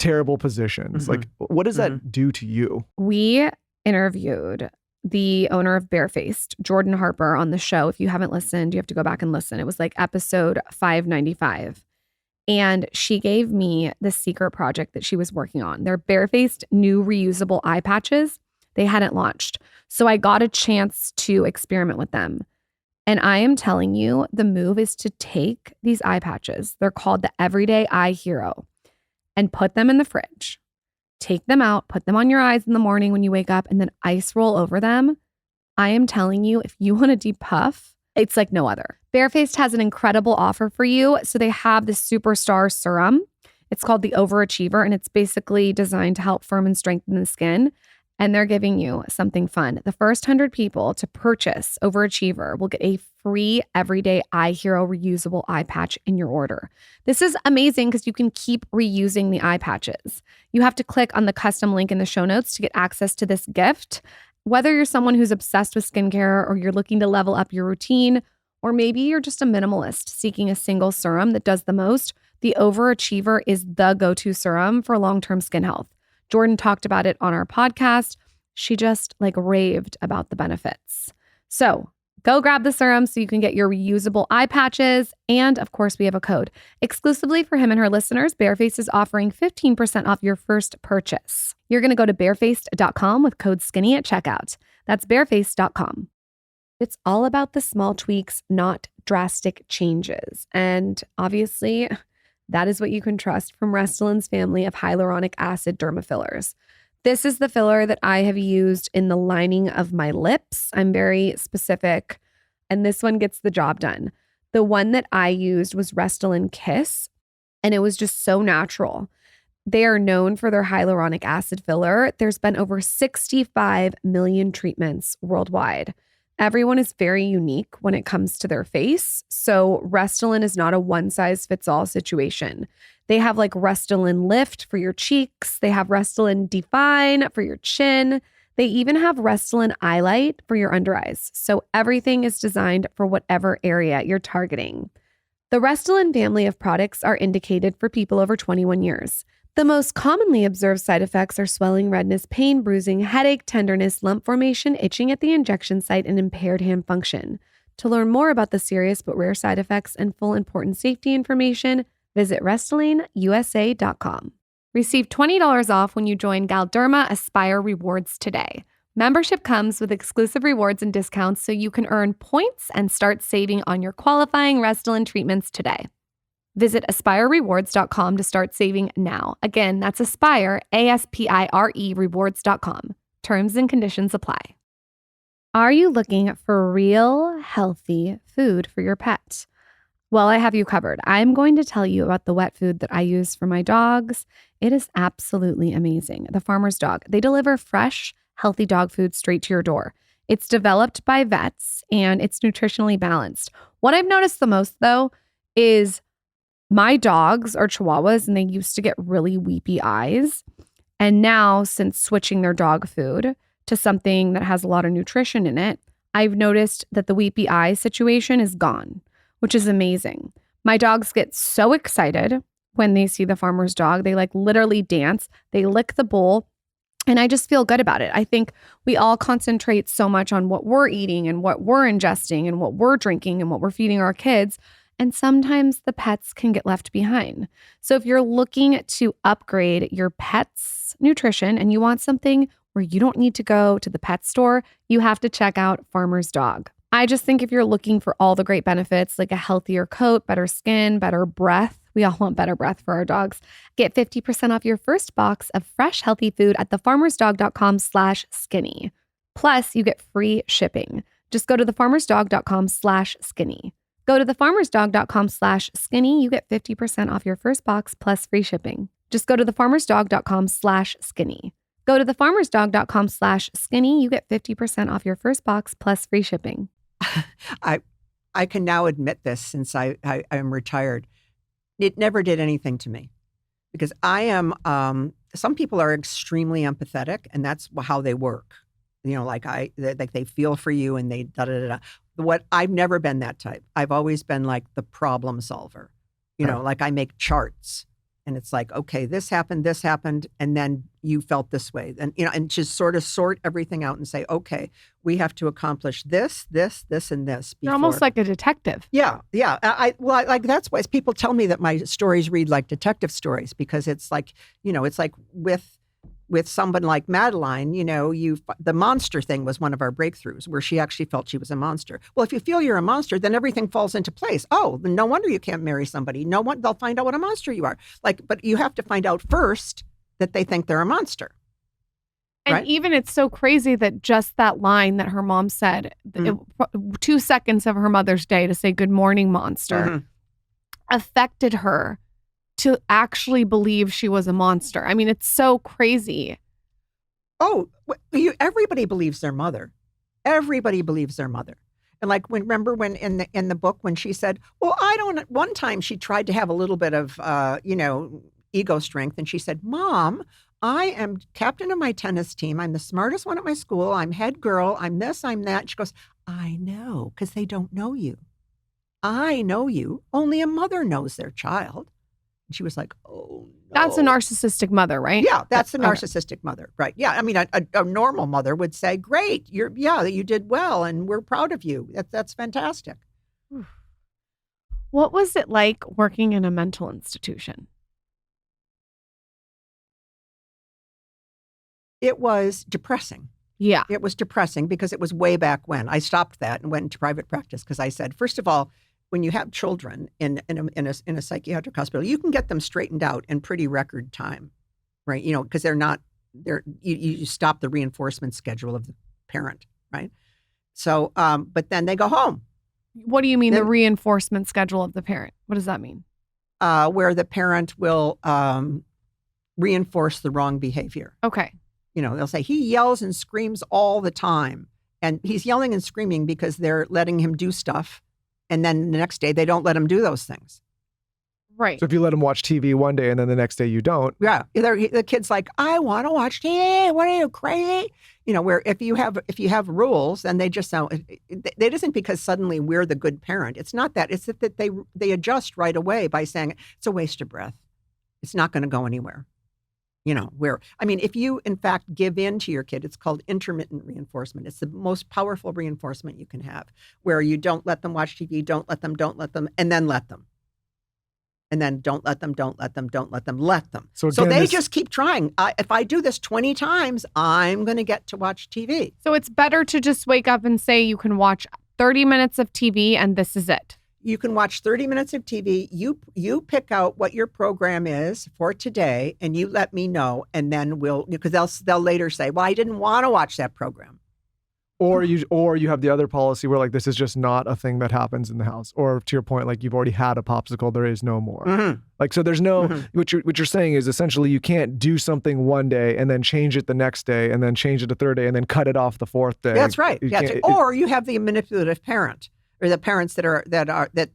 terrible positions. Like, what does that do to you? We interviewed the owner of Barefaced, Jordan Harper, on the show. If you haven't listened, you have to go back and listen. It was like episode 595. And she gave me the secret project that she was working on. They're Barefaced new reusable eye patches. They hadn't launched. So I got a chance to experiment with them. And I am telling you, the move is to take these eye patches. They're called the Everyday Eye Hero. And put them in the fridge. Take them out, put them on your eyes in the morning when you wake up, and then ice roll over them. I am telling you, if you want a deep puff, it's like no other. Barefaced has an incredible offer for you. So they have this superstar serum. It's called the Overachiever, and it's basically designed to help firm and strengthen the skin. And they're giving you something fun. The first 100 people to purchase Overachiever will get a free Everyday Eye Hero reusable eye patch in your order. This is amazing because you can keep reusing the eye patches. You have to click on the custom link in the show notes to get access to this gift. Whether you're someone who's obsessed with skincare or you're looking to level up your routine, or maybe you're just a minimalist seeking a single serum that does the most, the Overachiever is the go-to serum for long-term skin health. Jordan talked about it on our podcast. She just raved about the benefits. So Go grab the serum so you can get your reusable eye patches. And of course, we have a code. Exclusively for him and her listeners, Bareface is offering 15% off your first purchase. You're going to go to barefaced.com with code SKINNY at checkout. That's barefaced.com. It's all about the small tweaks, not drastic changes. And obviously, that is what you can trust from Restylane family of hyaluronic acid derma fillers. This is the filler that I have used in the lining of my lips. I'm very specific, and this one gets the job done. The one that I used was Restylane Kiss, and it was just so natural. They are known for their hyaluronic acid filler. There's been over 65 million treatments worldwide. Everyone is very unique when it comes to their face. So Restylane is not a one-size-fits-all situation. They have like Restylane Lift for your cheeks. They have Restylane Define for your chin. They even have Restylane Eyelight for your under eyes. So everything is designed for whatever area you're targeting. The Restylane family of products are indicated for people over 21 years. The most commonly observed side effects are swelling, redness, pain, bruising, headache, tenderness, lump formation, itching at the injection site, and impaired hand function. To learn more about the serious but rare side effects and full important safety information, visit RestylaneUSA.com. Receive $20 off when you join Galderma Aspire Rewards today. Membership comes with exclusive rewards and discounts so you can earn points and start saving on your qualifying Restylane treatments today. Visit AspireRewards.com to start saving now. Again, that's Aspire, ASPIRE Rewards.com. Terms and conditions apply. Are you looking for real, healthy food for your pet? Well, I have you covered. I'm going to tell you about the wet food that I use for my dogs. It is absolutely amazing. The Farmer's Dog. They deliver fresh, healthy dog food straight to your door. It's developed by vets and it's nutritionally balanced. What I've noticed the most, though, is my dogs are Chihuahuas and they used to get really weepy eyes. And now, since switching their dog food to something that has a lot of nutrition in it, I've noticed that the weepy eye situation is gone, which is amazing. My dogs get so excited when they see the Farmer's Dog. They like literally dance, they lick the bowl, and I just feel good about it. I think we all concentrate so much on what we're eating and what we're ingesting and what we're drinking and what we're feeding our kids. And sometimes the pets can get left behind. So if you're looking to upgrade your pet's nutrition and you want something where you don't need to go to the pet store, you have to check out Farmer's Dog. I just think if you're looking for all the great benefits, like a healthier coat, better skin, better breath, we all want better breath for our dogs. Get 50% off your first box of fresh, healthy food at thefarmersdog.com/skinny. Plus, you get free shipping. Just go to thefarmersdog.com/skinny. Go to thefarmersdog.com/skinny. You get 50% off your first box plus free shipping. Just go to thefarmersdog.com/skinny. Go to thefarmersdog.com/skinny. You get 50% off your first box plus free shipping. I can now admit this since I am retired. It never did anything to me because I am, some people are extremely empathetic and that's how they work. You know, like they feel for you and they da-da-da-da. What I've never been that type. I've always been like the problem solver. You know, like I make charts and it's like, okay, this happened, and then you felt this way. And, you know, and just sort of sort everything out and say, okay, we have to accomplish this, and this. Before. You're almost like a detective. Yeah. Like that's why people tell me that my stories read like detective stories because it's like, you know, it's like with someone like Madeline, you know, the monster thing was one of our breakthroughs where she actually felt she was a monster. Well, if you feel you're a monster, then everything falls into place. Oh, no wonder you can't marry somebody. They'll find out what a monster you are. Like, but you have to find out first that they think they're a monster. And right? even it's so crazy that just that line that her mom said, 2 seconds of her Mother's Day to say, "Good morning, monster," affected her to actually believe she was a monster. I mean, it's so crazy. Oh, everybody believes their mother. Everybody believes their mother. And like, remember when in the book when she said, "Well, one time she tried to have a little bit of, ego strength, and she said, 'Mom, I am captain of my tennis team. I'm the smartest one at my school. I'm head girl. I'm this. I'm that.'" She goes, "I know, because they don't know you. I know you. Only a mother knows their child." And she was like, oh, no. That's a narcissistic mother, right? Yeah, that's the narcissistic mother. Right. Yeah. I mean, a normal mother would say, great, you did well and we're proud of you. That's fantastic. What was it like working in a mental institution? It was depressing. Yeah. It was depressing because it was way back when. I stopped that and went into private practice because I said, first of all, when you have children in a psychiatric hospital, you can get them straightened out in pretty record time, right? You know, because you stop the reinforcement schedule of the parent, right? So, but then they go home. What do you mean the reinforcement schedule of the parent? What does that mean? Where the parent will reinforce the wrong behavior. Okay. You know, they'll say, he yells and screams all the time. And he's yelling and screaming because they're letting him do stuff. And then the next day, they don't let him do those things. Right. So if you let him watch TV one day and then the next day you don't. Yeah. The kid's like, I want to watch TV. What are you, crazy? You know, where if you have rules, then they just sound, it isn't because suddenly we're the good parent. It's not that. It's that they adjust right away by saying, it's a waste of breath. It's not going to go anywhere. You know, if you, in fact, give in to your kid, it's called intermittent reinforcement. It's the most powerful reinforcement you can have, where you don't let them watch TV, don't let them, and then let them. And then don't let them. So they just keep trying. If I do this 20 times, I'm going to get to watch TV. So it's better to just wake up and say you can watch 30 minutes of TV and this is it. You can watch 30 minutes of TV. You pick out what your program is for today, and you let me know, and then because they'll later say, "Well, I didn't want to watch that program." Or you have the other policy where like this is just not a thing that happens in the house. Or to your point, like you've already had a popsicle, there is no more. Mm-hmm. Like so, there's no what you're saying is essentially you can't do something one day and then change it the next day and then change it the third day and then cut it off the fourth day. That's right. Or you have the manipulative parent. Or the parents that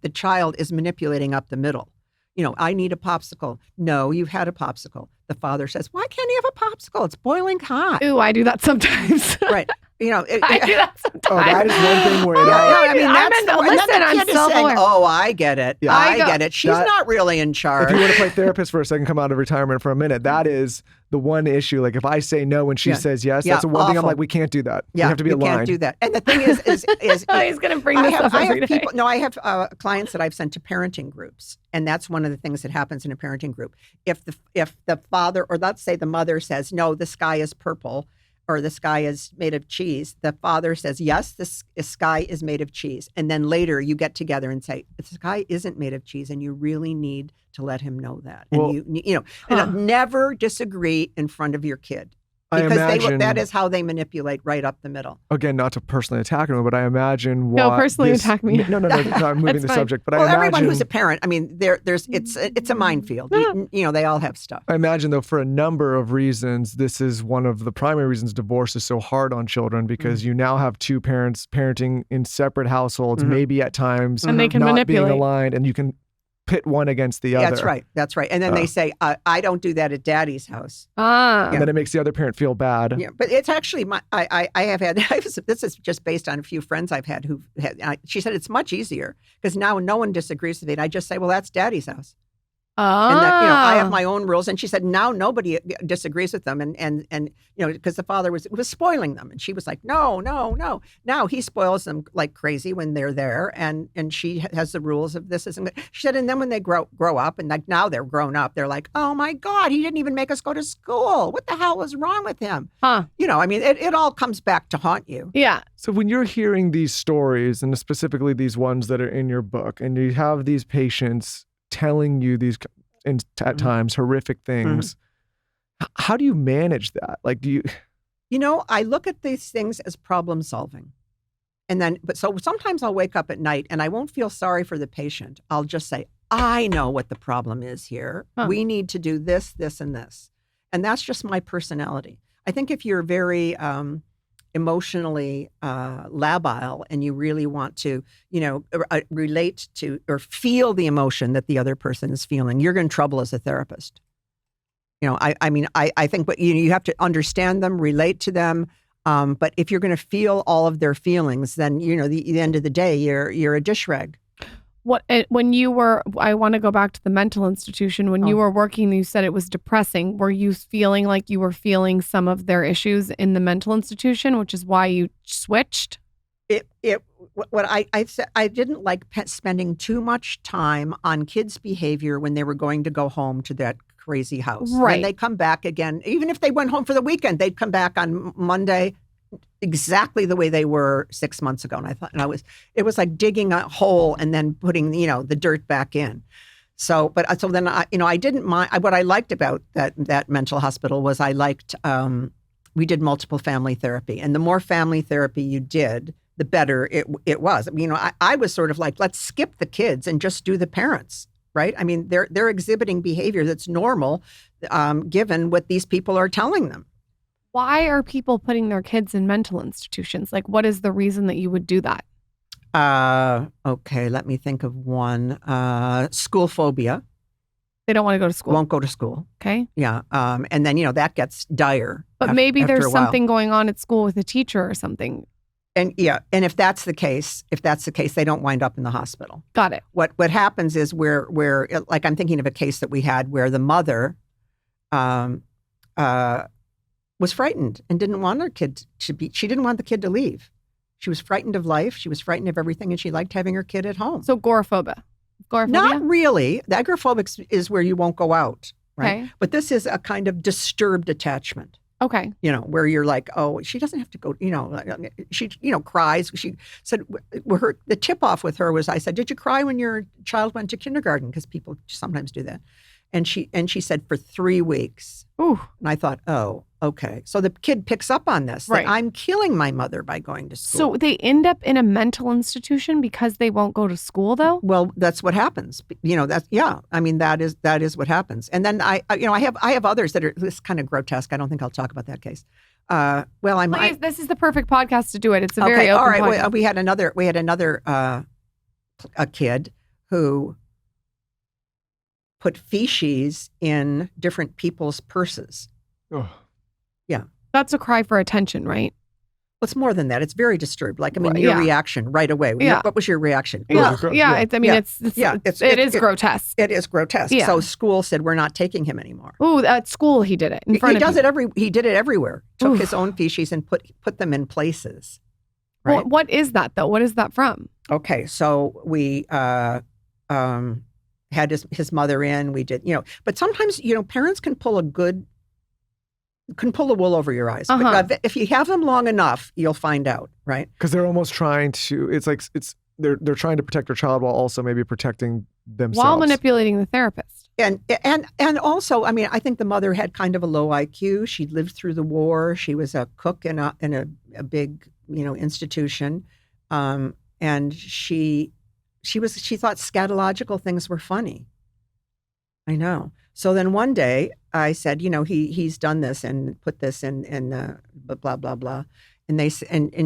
the child is manipulating up the middle. You know, I need a popsicle. No, you've had a popsicle. The father says, why can't you have a popsicle? It's boiling hot. Ooh, I do that sometimes. Right. You know, I do that sometimes. Oh, that is one thing where I'm self-aware. Oh, I get it. Yeah. I get it. She's not really in charge. If you want to play therapist for a second, come out of retirement for a minute. That is the one issue. Like if I say no when she says yes, that's the one thing I'm like, we can't do that. Yeah, we have to be aligned. Can't do that. And the thing is he's going to bring this up every day. I have clients that I've sent to parenting groups, and that's one of the things that happens in a parenting group. If the father, or let's say the mother says, no, the sky is purple, or the sky is made of cheese, the father says, yes, the sky is made of cheese. And then later you get together and say, the sky isn't made of cheese, and you really need to let him know that. And never disagree in front of your kid. Because that is how they manipulate right up the middle. Again, not to personally attack him, but I imagine attack me. No, I'm moving the subject. But I imagine everyone who's a parent, I mean, it's a minefield. You know, they all have stuff. I imagine though, for a number of reasons, this is one of the primary reasons divorce is so hard on children, because you now have two parents parenting in separate households, maybe at times and they can not manipulate. Being aligned, and you can pit one againve the other. That's right. And then they say, I don't do that at daddy's house. And then it makes the other parent feel bad. Yeah, but it's actually, this is just based on a few friends I've had who've had, she said it's much easier because now no one disagrees with it. I just say, well, that's daddy's house. And that, I have my own rules. And she said, now nobody disagrees with them. And because the father was spoiling them. And she was like, no. Now he spoils them like crazy when they're there. And she has the rules of this isn't good. She said, and then when they grow up and like now they're grown up, they're like, oh my God, he didn't even make us go to school. What the hell was wrong with him? Huh. It all comes back to haunt you. Yeah. So when you're hearing these stories, and specifically these ones that are in your book, and you have these patients telling you these at times horrific things, how do you manage that? Like, do you I look at these things as problem solving. And then so sometimes I'll wake up at night and I won't feel sorry for the patient. I'll just say, I know what the problem is here. We need to do this, this, and this. And that's just my personality. I think if you're very emotionally labile and you really want to, relate to or feel the emotion that the other person is feeling, you're in trouble as a therapist. I think, but you have to understand them, relate to them. But if you're going to feel all of their feelings, then, the end of the day, you're a dish rag. When you were, I want to go back to the mental institution. When you were working, you said it was depressing. Were you feeling like you were feeling some of their issues in the mental institution, which is why you switched? I didn't like spending too much time on kids' behavior when they were going to go home to that crazy house. Right. When they come back again, even if they went home for the weekend, they'd come back on Monday exactly the way they were 6 months ago. And it was like digging a hole and then putting, the dirt back in. So then I didn't mind. What I liked about that mental hospital was we did multiple family therapy, and the more family therapy you did, the better it was. I was sort of like, let's skip the kids and just do the parents, right? I mean, they're exhibiting behavior that's normal, given what these people are telling them. Why are people putting their kids in mental institutions? Like, what is the reason that you would do that? Okay, let me think of one. School phobia. They don't want to go to school. Won't go to school. Okay. Yeah. And then, that gets dire. But maybe there's something going on at school with a teacher or something. And if that's the case, they don't wind up in the hospital. Got it. What happens is where like I'm thinking of a case that we had where the mother was frightened and didn't want her kid she didn't want the kid to leave. She was frightened of life. She was frightened of everything, and she liked having her kid at home. So agoraphobia? Not really. The agoraphobic is where you won't go out, right? Okay. But this is a kind of disturbed attachment. Okay. Where you're like, oh, she doesn't have to go, she, cries. She said, the tip off with her was, I said, did you cry when your child went to kindergarten? Because people sometimes do that. And she said, for 3 weeks. Ooh. And I thought, oh, okay. So the kid picks up on this. Right. That I'm killing my mother by going to school. So they end up in a mental institution because they won't go to school, though? Well, that's what happens. I mean, that is what happens. And then I have others that are this kind of grotesque. I don't think I'll talk about that case. Please, this is the perfect podcast to do it. It's a very open podcast. All right. We had another a kid who put feces in different people's purses. Oh. Yeah. That's a cry for attention, right? Well, it's more than that. It's very disturbed. Like, your reaction right away. Yeah. What was your reaction? Yeah. It is grotesque. It is grotesque. Yeah. So school said, we're not taking him anymore. Ooh, at school he did it in front of you. He did it everywhere. Took his own feces and put them in places. Right? Well, what is that, though? What is that from? Okay. So we had his mother in. We did, but sometimes, parents can pull the wool over your eyes. Uh-huh. But if you have them long enough, you'll find out, right? Because they're almost trying to. It's like they're trying to protect their child while also maybe protecting themselves, while manipulating the therapist. And also, I mean, I think the mother had kind of a low IQ. She lived through the war. She was a cook in a big institution, and she thought scatological things were funny. I know. So then one day I said, he's done this and put this in blah, blah, blah. And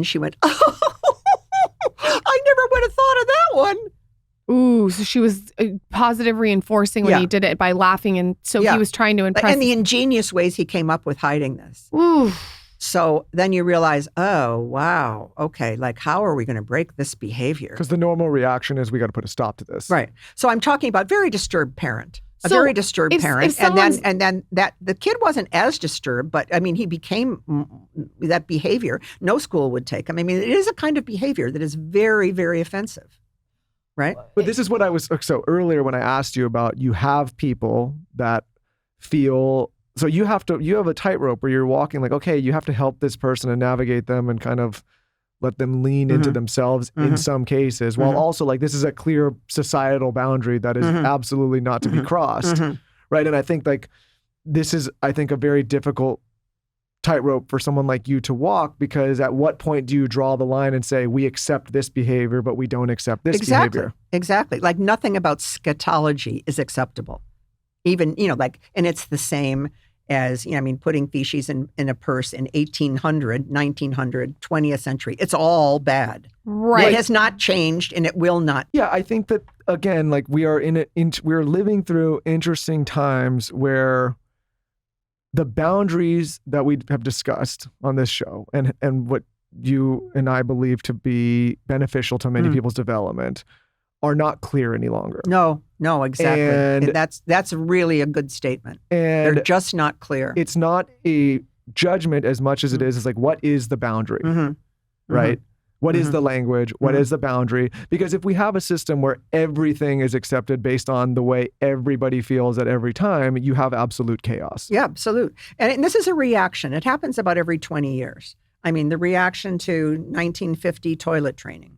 she went, oh, I never would have thought of that one. Ooh, so she was positive reinforcing when he did it by laughing. And so he was trying to impress. And the ingenious ways he came up with hiding this. Ooh. So then you realize, oh, wow, okay, like how are we going to break this behavior? Because the normal reaction is we got to put a stop to this. Right. So I'm talking about very disturbed parent. Very disturbed parent, and then that the kid wasn't as disturbed, but I mean he became that behavior. No school would take him. I mean, it is a kind of behavior that is very, very offensive, right? But this is what I was so earlier when I asked you about. You have people that feel so you have a tightrope where you're walking like, okay, you have to help this person and navigate them and kind of let them lean into themselves in some cases, while also like this is a clear societal boundary that is absolutely not to be crossed, right? And I think like this is, I think, a very difficult tightrope for someone like you to walk, because at what point do you draw the line and say, we accept this behavior, but we don't accept this behavior? Exactly. Like nothing about scatology is acceptable. Even, and it's the same as, putting feces in a purse in 1800, 1900, 20th century. It's all bad. Right. It has not changed and it will not. Yeah, I think that, again, like we're living through interesting times where the boundaries that we have discussed on this show and what you and I believe to be beneficial to many people's development are not clear any longer. No, exactly. And that's really a good statement. And they're just not clear. It's not a judgment as much as it is like, what is the boundary, right? What is the language? What is the boundary? Because if we have a system where everything is accepted based on the way everybody feels at every time, you have absolute chaos. Yeah, absolute. And this is a reaction. It happens about every 20 years. I mean, the reaction to 1950 toilet training,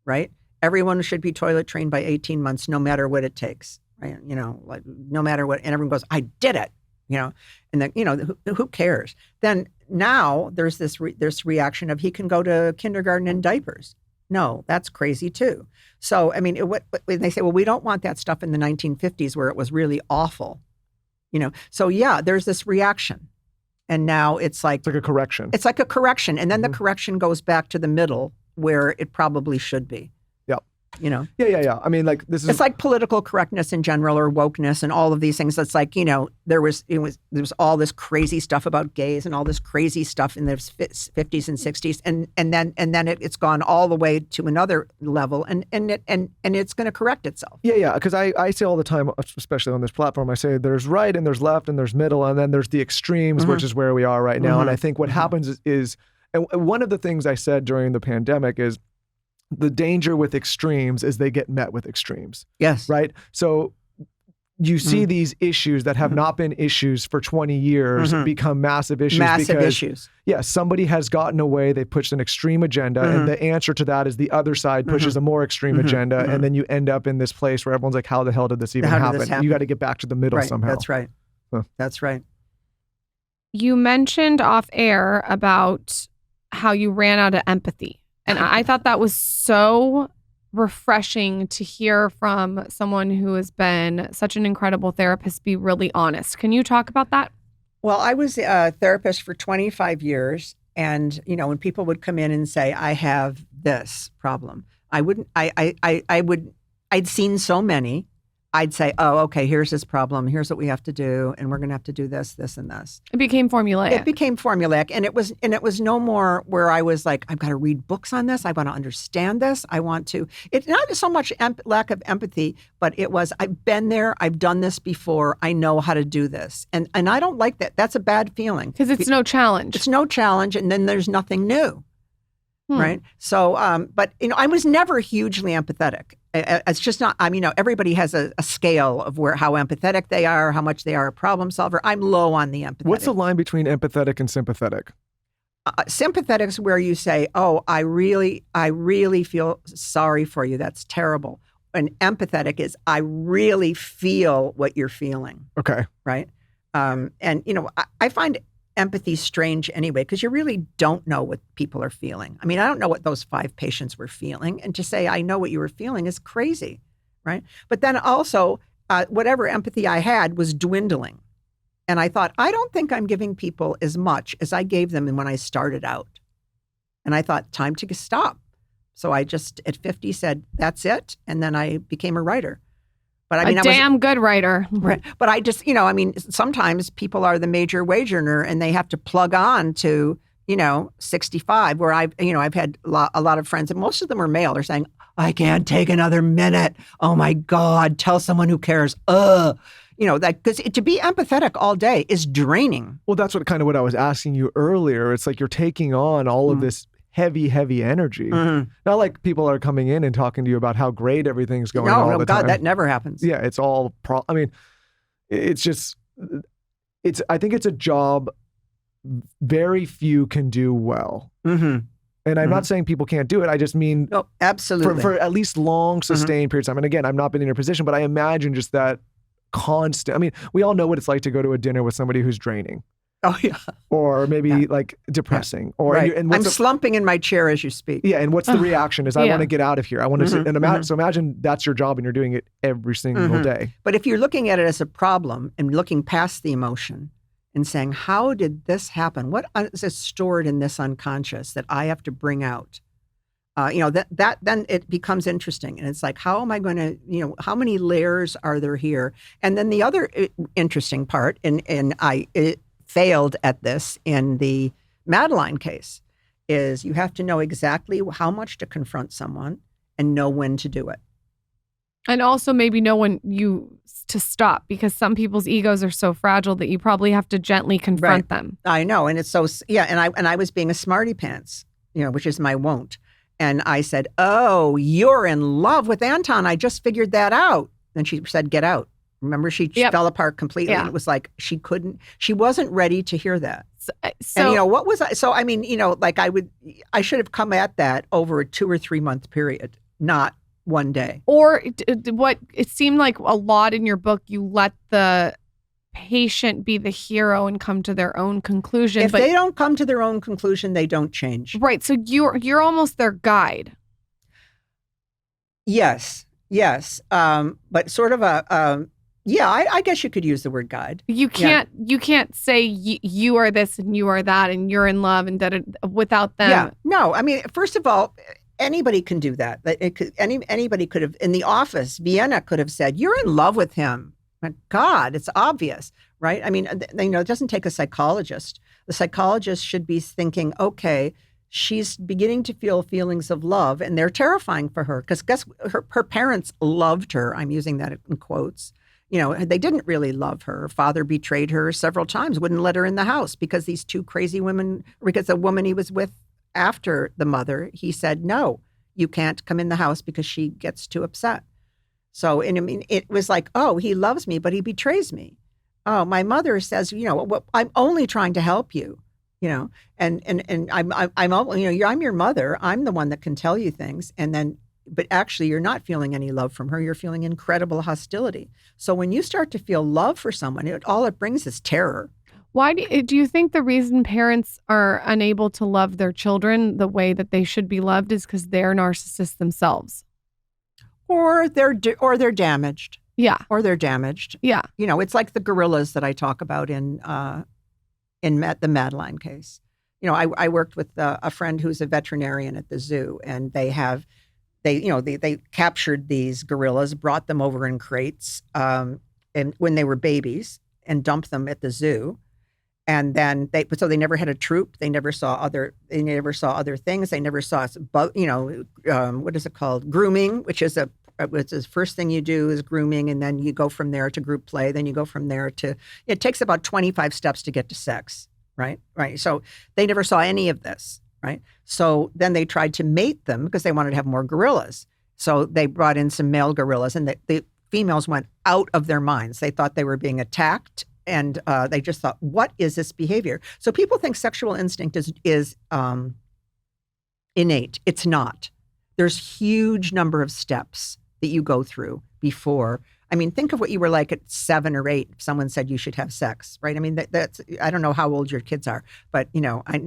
right? Everyone should be toilet trained by 18 months, no matter what it takes, right? You know, like no matter what, and everyone goes, I did it, you know, and then, you know, who cares? Then now there's this reaction of he can go to kindergarten in diapers. No, that's crazy too. So, I mean, when they say, well, we don't want that stuff in the 1950s where it was really awful, you know? So yeah, there's this reaction. And now it's like a correction. It's like a correction. And then the correction goes back to the middle where it probably should be. Yep. You know? Yeah. I mean, like it's like political correctness in general or wokeness and all of these things. It's like, you know, there was all this crazy stuff about gays and all this crazy stuff in the 50s and 60s. And then it's gone all the way to another level and it's going to correct itself. Yeah. Because I say all the time, especially on this platform, I say there's right and there's left and there's middle and then there's the extremes, which is where we are right now. And I think what happens is, and one of the things I said during the pandemic is, the danger with extremes is they get met with extremes. Yes. Right? So you see these issues that have not been issues for 20 years become massive issues. Yeah, somebody has gotten away, they pushed an extreme agenda, and the answer to that is the other side pushes a more extreme agenda, and then you end up in this place where everyone's like, how the hell did this even happen? You got to get back to the middle somehow. That's right. Huh. That's right. You mentioned off air about how you ran out of empathy. And I thought that was so refreshing to hear from someone who has been such an incredible therapist be really honest. Can you talk about that? Well, I was a therapist for 25 years. And, you know, when people would come in and say, I have this problem, I'd seen so many. I'd say, oh, okay, here's this problem. Here's what we have to do. And we're going to have to do this, this, and this. It became formulaic. It became formulaic. And it was no more where I was like, I've got to read books on this. I want to understand this. I want to. It's not so much lack of empathy, but it was, I've been there. I've done this before. I know how to do this. And I don't like that. That's a bad feeling. Because it's no challenge. It's no challenge. And then there's nothing new. Right. So, but, you know, I was never hugely empathetic. It's just not, I mean, you know, everybody has a scale of how empathetic they are, how much they are a problem solver. I'm low on the empathetic. What's the line between empathetic and sympathetic? Sympathetic is where you say, oh, I really feel sorry for you. That's terrible. And empathetic is, I really feel what you're feeling. Okay. Right. And, you know, I find empathy strange anyway, because you really don't know what people are feeling. I mean, I don't know what those 5 patients were feeling. And to say, I know what you were feeling is crazy, right? But then also, whatever empathy I had was dwindling. And I thought, I don't think I'm giving people as much as I gave them when I started out. And I thought, time to stop. So I just, at 50, said, that's it. And then I became a writer. But I mean, damn good writer. Right. But I just, you know, I mean, sometimes people are the major wage earner and they have to plug on to, you know, 65, where I've had a lot of friends, and most of them are male. They're saying, I can't take another minute. Oh my God, tell someone who cares. You know, that, because to be empathetic all day is draining. Well, that's what I was asking you earlier. It's like you're taking on all of this heavy energy. Not like people are coming in and talking to you about how great everything's going all the time. God, that never happens. Yeah, it's all, I mean, it's just, I think it's a job very few can do well. And I'm not saying people can't do it. I just mean, no, absolutely. For at least long, sustained periods of time. And again, I've not been in your position, but I imagine just that constant, I mean, we all know what it's like to go to a dinner with somebody who's draining. Oh, yeah. Or maybe like depressing. Or and I'm slumping in my chair as you speak. Yeah, and what's the reaction is, I want to get out of here. I want to sit, and so imagine that's your job and you're doing it every single day. But if you're looking at it as a problem and looking past the emotion and saying, how did this happen? What is stored in this unconscious that I have to bring out? You know, that then it becomes interesting. And it's like, how am I going to, you know, how many layers are there here? And then the other interesting part, and I failed at this in the Madeline case, is you have to know exactly how much to confront someone and know when to do it. And also maybe know when to stop, because some people's egos are so fragile that you probably have to gently confront them. I know. And it's so, and I was being a smarty pants, which is my won't. And I said, oh, you're in love with Anton. I just figured that out. And she said, get out. Remember, she fell apart completely. Yeah. And it was like, she wasn't ready to hear that. So and what was I? So, I mean, like I should have come at that over a 2 or 3 month period, not one day. Or what it seemed like a lot in your book, you let the patient be the hero and come to their own conclusion. If they don't come to their own conclusion, they don't change. Right. So you're almost their guide. Yes. But sort of I guess you could use the word guide. You can't say you are this and you are that and you're in love and without them. Yeah. No, I mean, first of all, anybody can do that. Anybody could have, in the office, Vienna could have said, you're in love with him. My God, it's obvious, right? I mean, it doesn't take a psychologist. The psychologist should be thinking, okay, she's beginning to feel feelings of love, and they're terrifying for her because guess her parents loved her. I'm using that in quotes. They didn't really love her. Her father betrayed her several times, wouldn't let her in the house because these two crazy women, because the woman he was with after the mother, he said, no, you can't come in the house because she gets too upset. So, and I mean, it was like, oh, he loves me, but he betrays me. Oh, my mother says, I'm only trying to help you, and I'm your mother. I'm the one that can tell you things. But actually you're not feeling any love from her. You're feeling incredible hostility. So when you start to feel love for someone, all it brings is terror. Why do you think the reason parents are unable to love their children the way that they should be loved is because they're narcissists themselves? Or they're damaged. Yeah. Or they're damaged. Yeah. It's like the gorillas that I talk about in the Madeline case. I worked with a friend who's a veterinarian at the zoo, and they captured these gorillas, brought them over in crates, and when they were babies, and dumped them at the zoo. And then they never had a troop. They never saw other things. They never saw, what is it called? Grooming, which is the first thing you do is grooming. And then you go from there to group play. Then you go from there it takes about 25 steps to get to sex, right? Right. So they never saw any of this, right? So then they tried to mate them because they wanted to have more gorillas. So they brought in some male gorillas, and the females went out of their minds. They thought they were being attacked. And they just thought, what is this behavior? So people think sexual instinct is innate. It's not. There's huge number of steps that you go through before. I mean, think of what you were like at 7 or 8. If someone said you should have sex, right? I mean, that's, I don't know how old your kids are, but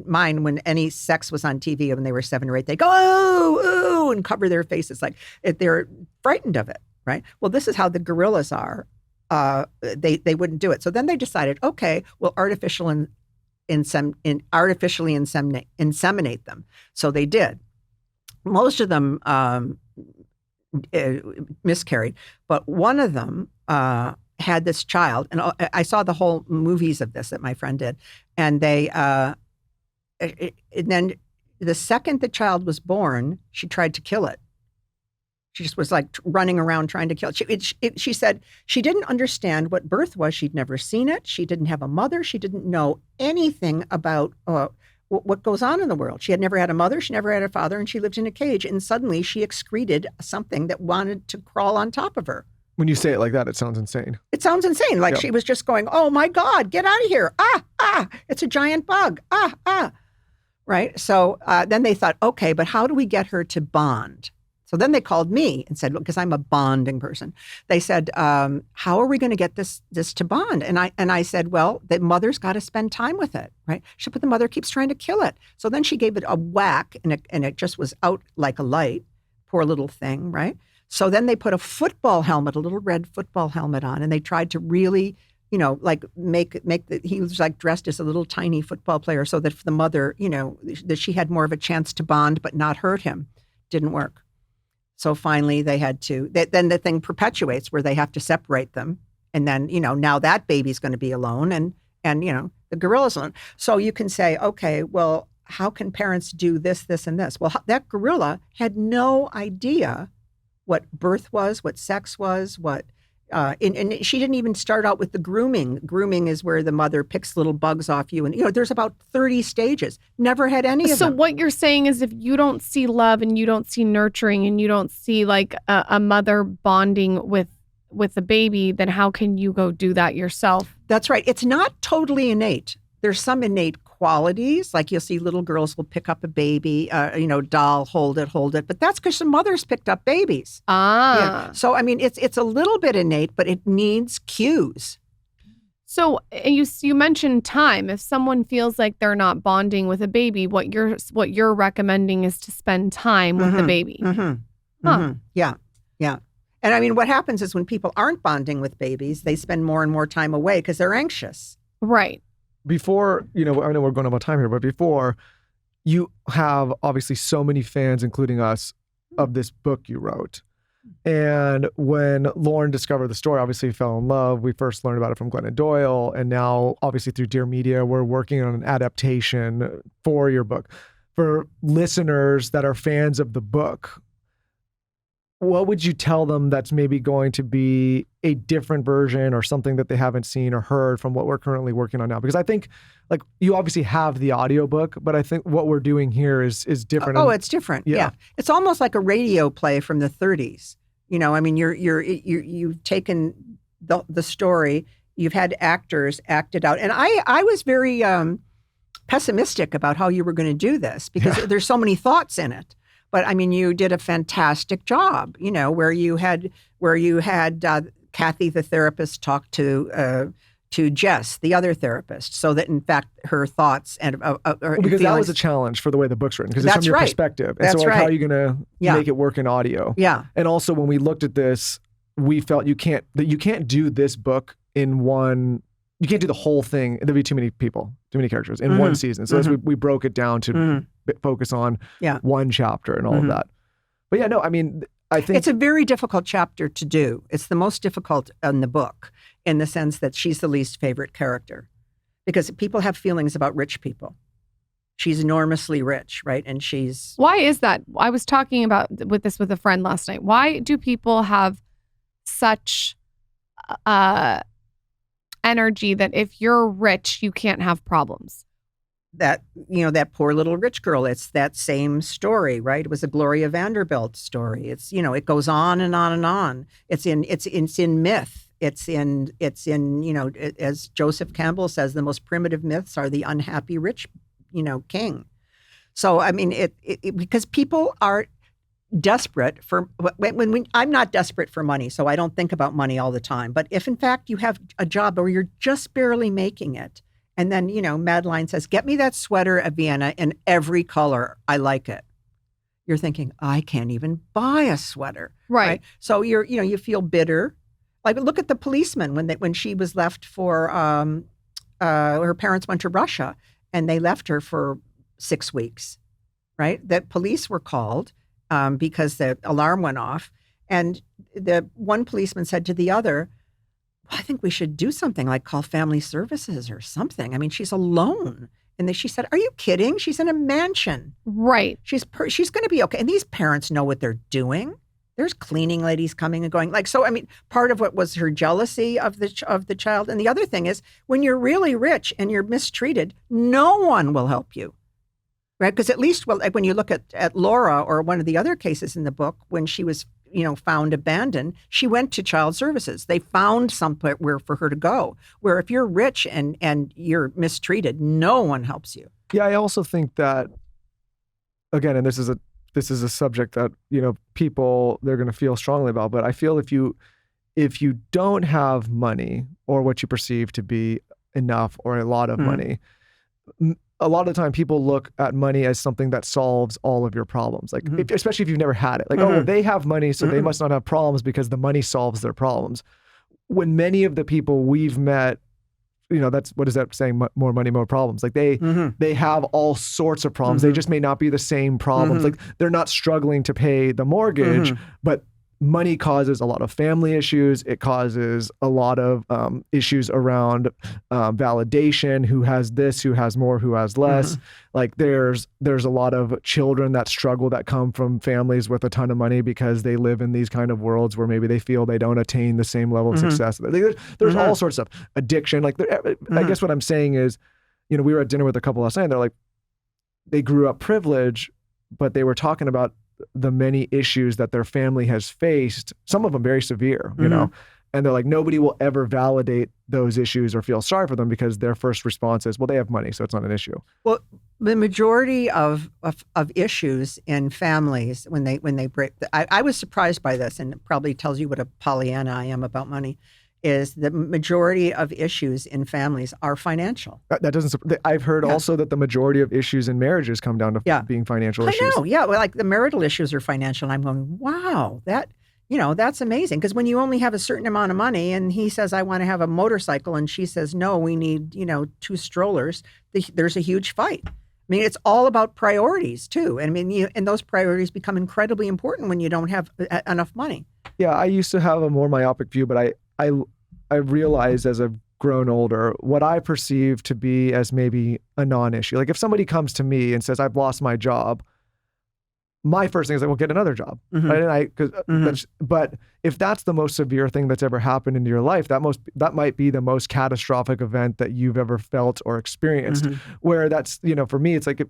mine, when any sex was on TV when they were 7 or 8, they go, oh, and cover their faces like they're frightened of it, right? Well, this is how the gorillas are. They wouldn't do it. So then they decided, okay, we'll artificially inseminate them. So they did. Most of them miscarried, but one of them had this child, and I saw the whole movies of this that my friend did, and and then the second the child was born, she tried to kill it. She just was like running around trying to kill it. She said she didn't understand what birth was. She'd never seen it. She didn't have a mother. She didn't know anything about what goes on in the world. She had never had a mother. She never had a father, and she lived in a cage. And suddenly she excreted something that wanted to crawl on top of her. When you say it like that, it sounds insane. It sounds insane. Like she was just going, oh my God, get out of here. It's a giant bug. Right. So then they thought, okay, but how do we get her to bond? So then they called me and said, look, because I'm a bonding person. They said, how are we going to get this to bond? And I said, well, the mother's got to spend time with it, right? But the mother keeps trying to kill it. So then she gave it a whack, and it just was out like a light. Poor little thing, right? So then they put a little red football helmet on, and they tried to really, like he was like dressed as a little tiny football player so that the mother, that she had more of a chance to bond but not hurt him. Didn't work. So finally they had to, then the thing perpetuates where they have to separate them. And then, now that baby's going to be alone and the gorilla's alone. So you can say, okay, well, how can parents do this, this, and this? Well, that gorilla had no idea what birth was, what sex was, and she didn't even start out with the grooming. Grooming is where the mother picks little bugs off you. And, there's about 30 stages. Never had any of them. So what you're saying is if you don't see love and you don't see nurturing and you don't see like a mother bonding with a baby, then how can you go do that yourself? That's right. It's not totally innate. There's some innate qualities, like you'll see little girls will pick up a baby, doll, hold it. But that's because some mothers picked up babies. Ah. Yeah. So, it's a little bit innate, but it needs cues. So you mentioned time. If someone feels like they're not bonding with a baby, what you're recommending is to spend time with the baby. Mm-hmm. Huh. Mm-hmm. Yeah. Yeah. And what happens is when people aren't bonding with babies, they spend more and more time away because they're anxious. Right. Before, I know we're going about time here, but before, you have obviously so many fans, including us, of this book you wrote. And when Lauren discovered the story, obviously fell in love. We first learned about it from Glennon Doyle. And now, obviously, through Dear Media, we're working on an adaptation for your book. For listeners that are fans of the book, what would you tell them that's maybe going to be a different version or something that they haven't seen or heard from what we're currently working on now? Because I think, like, you obviously have the audiobook, but I think what we're doing here is different. Oh, it's different. Yeah. It's almost like a radio play from the 30s. You've taken the story, you've had actors act it out. And I was very pessimistic about how you were going to do this because there's so many thoughts in it. But you did a fantastic job, where you had Cathy, the therapist, talk to Jess, the other therapist, so that in fact her thoughts and because feelings, that was a challenge for the way the book's written, because it's from your perspective, and so how are you going to make it work in audio? Yeah, and also when we looked at this, we felt you can't do this book in one. You can't do the whole thing. There'd be too many people, too many characters in one season. So as we broke it down to focus on one chapter and all of that. But yeah, no, I think it's a very difficult chapter to do. It's the most difficult in the book in the sense that she's the least favorite character because people have feelings about rich people. She's enormously rich, right? And she's... Why is that? I was talking about with a friend last night. Why do people have such... energy that if you're rich, you can't have problems? That poor little rich girl, it's that same story, right? It was a Gloria Vanderbilt story. It's, it goes on and on and on. It's in myth. It's in, as Joseph Campbell says, the most primitive myths are the unhappy rich, king. So, because people are desperate for I'm not desperate for money, so I don't think about money all the time. But if in fact you have a job where you're just barely making it, and then Madeline says, "Get me that sweater at Vienna in every color. I like it." You're thinking, "I can't even buy a sweater." Right. So you feel bitter. Like look at the policeman when she was left for her parents went to Russia and they left her for 6 weeks. Right. That police were called. Because the alarm went off. And the one policeman said to the other, "I think we should do something like call family services or something. She's alone." And she said, "Are you kidding? She's in a mansion." Right. She's going to be okay. And these parents know what they're doing. There's cleaning ladies coming and going. Part of what was her jealousy of the child. And the other thing is when you're really rich and you're mistreated, no one will help you. Right, because at least, when you look at Laura or one of the other cases in the book, when she was, found abandoned, she went to child services. They found somewhere for her to go. Where if you're rich and you're mistreated, no one helps you. Yeah, I also think that, again, and this is a subject that people they're going to feel strongly about. But I feel if you don't have money or what you perceive to be enough or a lot of money. A lot of the time people look at money as something that solves all of your problems. Like, especially if you've never had it. Like, oh, they have money, so they must not have problems because the money solves their problems. When many of the people we've met, that's, what is that saying? More money, more problems. Like they have all sorts of problems. They just may not be the same problems. Like they're not struggling to pay the mortgage, but money causes a lot of family issues. It causes a lot of issues around validation, who has this, who has more, who has less. Like there's a lot of children that struggle that come from families with a ton of money because they live in these kind of worlds where maybe they feel they don't attain the same level of success. There's all sorts of addiction. Like I guess what I'm saying is, we were at dinner with a couple last night and they're like, they grew up privileged, but they were talking about the many issues that their family has faced, some of them very severe, you know, and they're like, nobody will ever validate those issues or feel sorry for them because their first response is, well, they have money, so it's not an issue. Well, the majority of issues in families, when they break, I was surprised by this, and it probably tells you what a Pollyanna I am about money, is the majority of issues in families are financial. That doesn't. I've heard also that the majority of issues in marriages come down to being financial issues. I know, yeah. Well, like the marital issues are financial, and I'm going, wow, that's amazing. Because when you only have a certain amount of money, and he says, I want to have a motorcycle, and she says, no, we need 2 strollers. There's a huge fight. I mean, it's all about priorities too. And I mean, and those priorities become incredibly important when you don't have enough money. Yeah, I used to have a more myopic view, but I realized as I've grown older, what I perceive to be as maybe a non-issue. Like if somebody comes to me and says, I've lost my job, my first thing is like, well, get another job. Right? But if that's the most severe thing that's ever happened in your life, that might be the most catastrophic event that you've ever felt or experienced. Where that's, for me, it's like, if,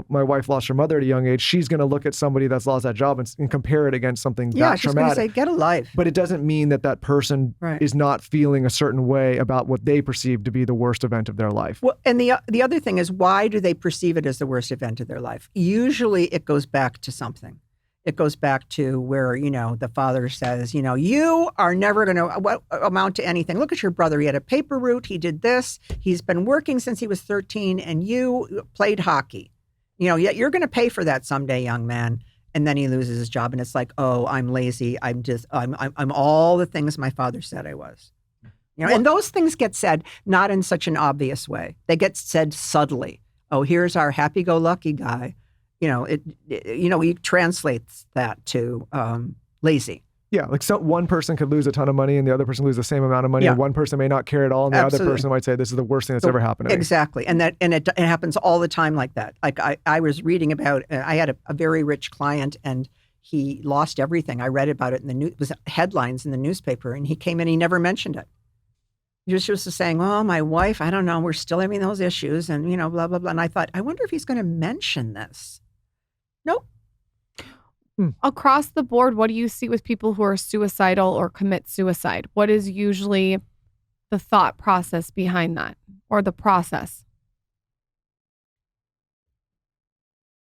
my wife lost her mother at a young age, she's going to look at somebody that's lost that job and compare it against something that traumatic. Yeah, she's going to say, get a life. But it doesn't mean that person is not feeling a certain way about what they perceive to be the worst event of their life. Well, and the other thing is, why do they perceive it as the worst event of their life? Usually it goes back to something. It goes back to where, the father says, you are never going to amount to anything. Look at your brother. He had a paper route. He did this. He's been working since he was 13 and you played hockey. Yet you're going to pay for that someday, young man. And then he loses his job and it's like, oh, I'm lazy. I'm all the things my father said I was. And those things get said not in such an obvious way. They get said subtly. Oh, here's our happy-go-lucky guy. He translates that to lazy. Yeah, like one person could lose a ton of money and the other person lose the same amount of money, and one person may not care at all, and the other person might say, this is the worst thing that's ever happened to me. Exactly, and it happens all the time like that. Like I was reading about, I had a very rich client, and he lost everything. I read about it in the news, it was headlines in the newspaper, and he came in, he never mentioned it. He was just saying, well, my wife, I don't know, we're still having those issues, and blah, blah, blah. And I thought, I wonder if he's going to mention this. Nope. Across the board, what do you see with people who are suicidal or commit suicide? What is usually the thought process behind that, or the process?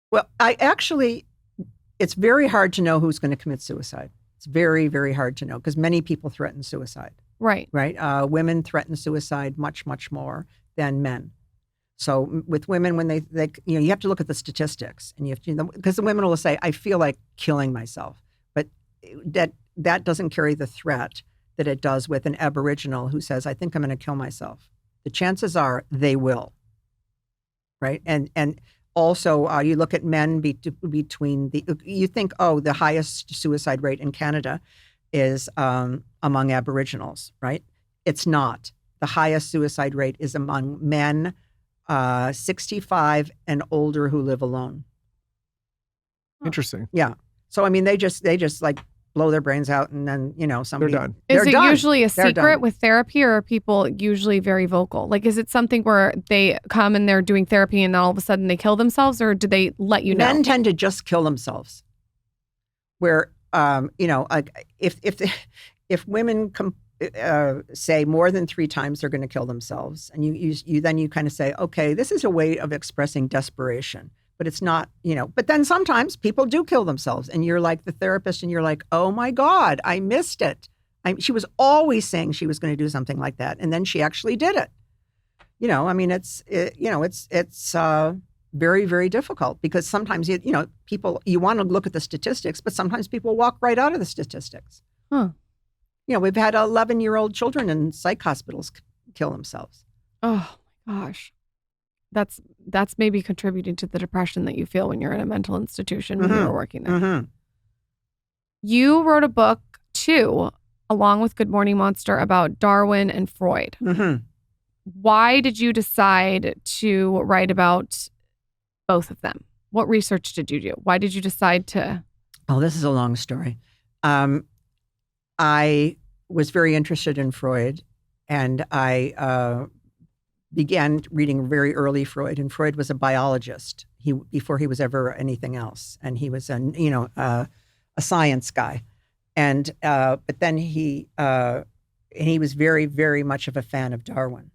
Well, it's very hard to know who's going to commit suicide. It's very, very hard to know because many people threaten suicide. Right. Women threaten suicide much, much more than men. So with women, when they you have to look at the statistics, and you have to, because the women will say, I feel like killing myself, but that doesn't carry the threat that it does with an Aboriginal who says, I think I'm going to kill myself. The chances are they will, right? And also you look at men between you think, oh, the highest suicide rate in Canada is among Aboriginals, right? It's not. The highest suicide rate is among men 65 and older who live alone. Interesting. Yeah. So I mean, they just like blow their brains out, and then somebody they're done. Is it usually a secret with therapy, or are people usually very vocal? Like, is it something where they come and they're doing therapy and then all of a sudden they kill themselves, or do they let you know? Men tend to just kill themselves. Where if women say more than 3 times they're going to kill themselves, and you then kind of say, okay, this is a way of expressing desperation, but it's not, but then sometimes people do kill themselves, and you're like the therapist, and you're like, oh my God, I missed it. She was always saying she was going to do something like that, and then she actually did it. It's very, very difficult, because sometimes people, you want to look at the statistics, but sometimes people walk right out of the statistics. Huh. We've had 11-year-old children in psych hospitals kill themselves. Oh my gosh. That's maybe contributing to the depression that you feel when you're in a mental institution when you're working there. Mm-hmm. You wrote a book too, along with Good Morning Monster, about Darwin and Freud. Mm-hmm. Why did you decide to write about both of them? What research did you do? Why did you decide to? Oh, this is a long story. I was very interested in Freud, and I began reading very early Freud. And Freud was a biologist before he was ever anything else, and he was a science guy. And but then he was very, very much of a fan of Darwin.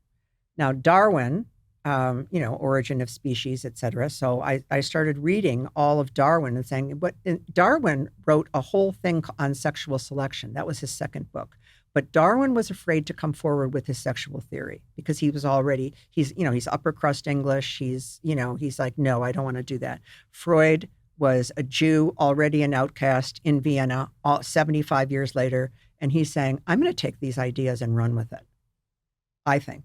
Now Darwin, Origin of Species, et cetera. So I started reading all of Darwin and saying, Darwin wrote a whole thing on sexual selection. That was his second book. But Darwin was afraid to come forward with his sexual theory because he was already, he's upper crust English. He's like, no, I don't want to do that. Freud was a Jew, already an outcast in Vienna, 75 years later. And he's saying, I'm going to take these ideas and run with it, I think.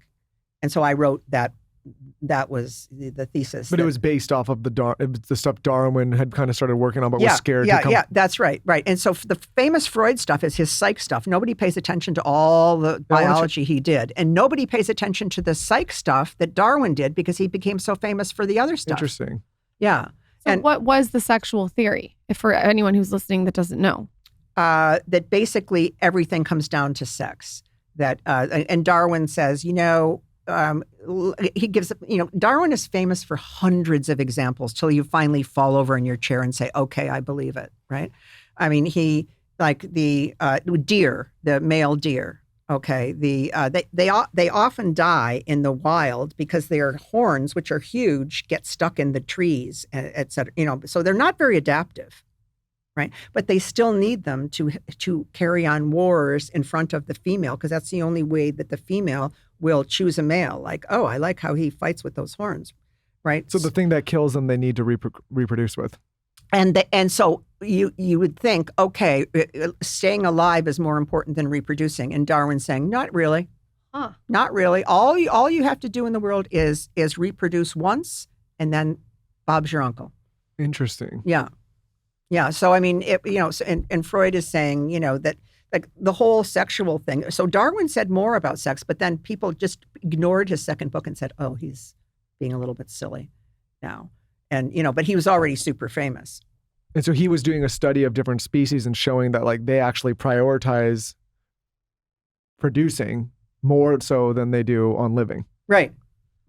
And so I wrote that. That was the thesis. But it was based off of the stuff Darwin had kind of started working on, but was scared to come. Yeah, that's right. And so the famous Freud stuff is his psych stuff. Nobody pays attention to all the biology he did. And nobody pays attention to the psych stuff that Darwin did because he became so famous for the other stuff. Interesting. Yeah. So what was the sexual theory, if for anyone who's listening that doesn't know? That basically everything comes down to sex. That and Darwin says, he gives, Darwin is famous for hundreds of examples till you finally fall over in your chair and say, okay, I believe it, right? I mean, he, like the deer, the male deer, okay, they often die in the wild because their horns, which are huge, get stuck in the trees, et cetera, so they're not very adaptive. Right. But they still need them to carry on wars in front of the female because that's the only way that the female will choose a male. Like, oh, I like how he fights with those horns. Right. So the thing that kills them, they need to reproduce with. And so you would think, okay, staying alive is more important than reproducing. And Darwin's saying, not really. Not really. All you have to do in the world is reproduce once and then Bob's your uncle. Interesting. Yeah. Yeah. So, I mean, and Freud is saying, that like the whole sexual thing. So Darwin said more about sex, but then people just ignored his second book and said, oh, he's being a little bit silly now. And, but he was already super famous. And so he was doing a study of different species and showing that like they actually prioritize producing more so than they do on living. Right.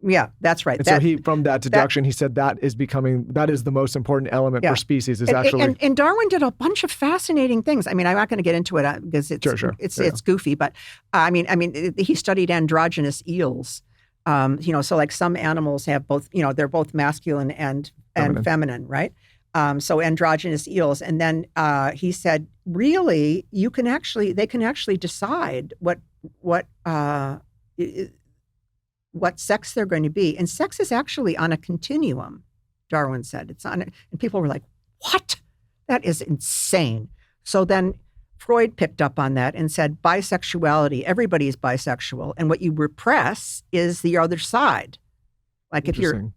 Yeah, that's right. And so from that deduction, he said that is the most important element for species is actually. And Darwin did a bunch of fascinating things. I mean, I'm not going to get into it because it's goofy, but I mean, he studied androgynous eels. So like some animals have both, they're both masculine and feminine, right? So androgynous eels. And then he said, really, they can actually decide what sex they're going to be. And sex is actually on a continuum, Darwin said. And people were like, what? That is insane. So then Freud picked up on that and said, bisexuality, everybody's bisexual. And what you repress is the other side. Like if you're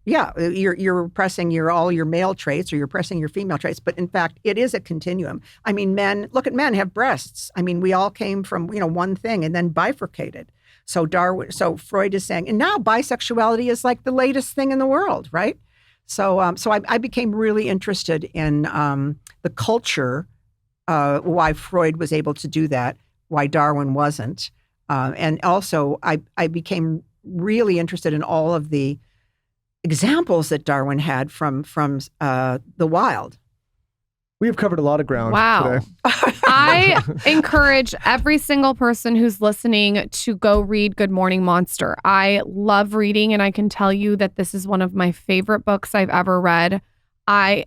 repressing all your male traits or you're repressing your female traits. But in fact, it is a continuum. I mean, men have breasts. I mean, we all came from, one thing and then bifurcated. So Freud is saying, and now bisexuality is like the latest thing in the world, right? So I became really interested in the culture, why Freud was able to do that, why Darwin wasn't, and also I became really interested in all of the examples that Darwin had from the wild. We have covered a lot of ground today. I encourage every single person who's listening to go read Good Morning Monster. I love reading, and I can tell you that this is one of my favorite books I've ever read.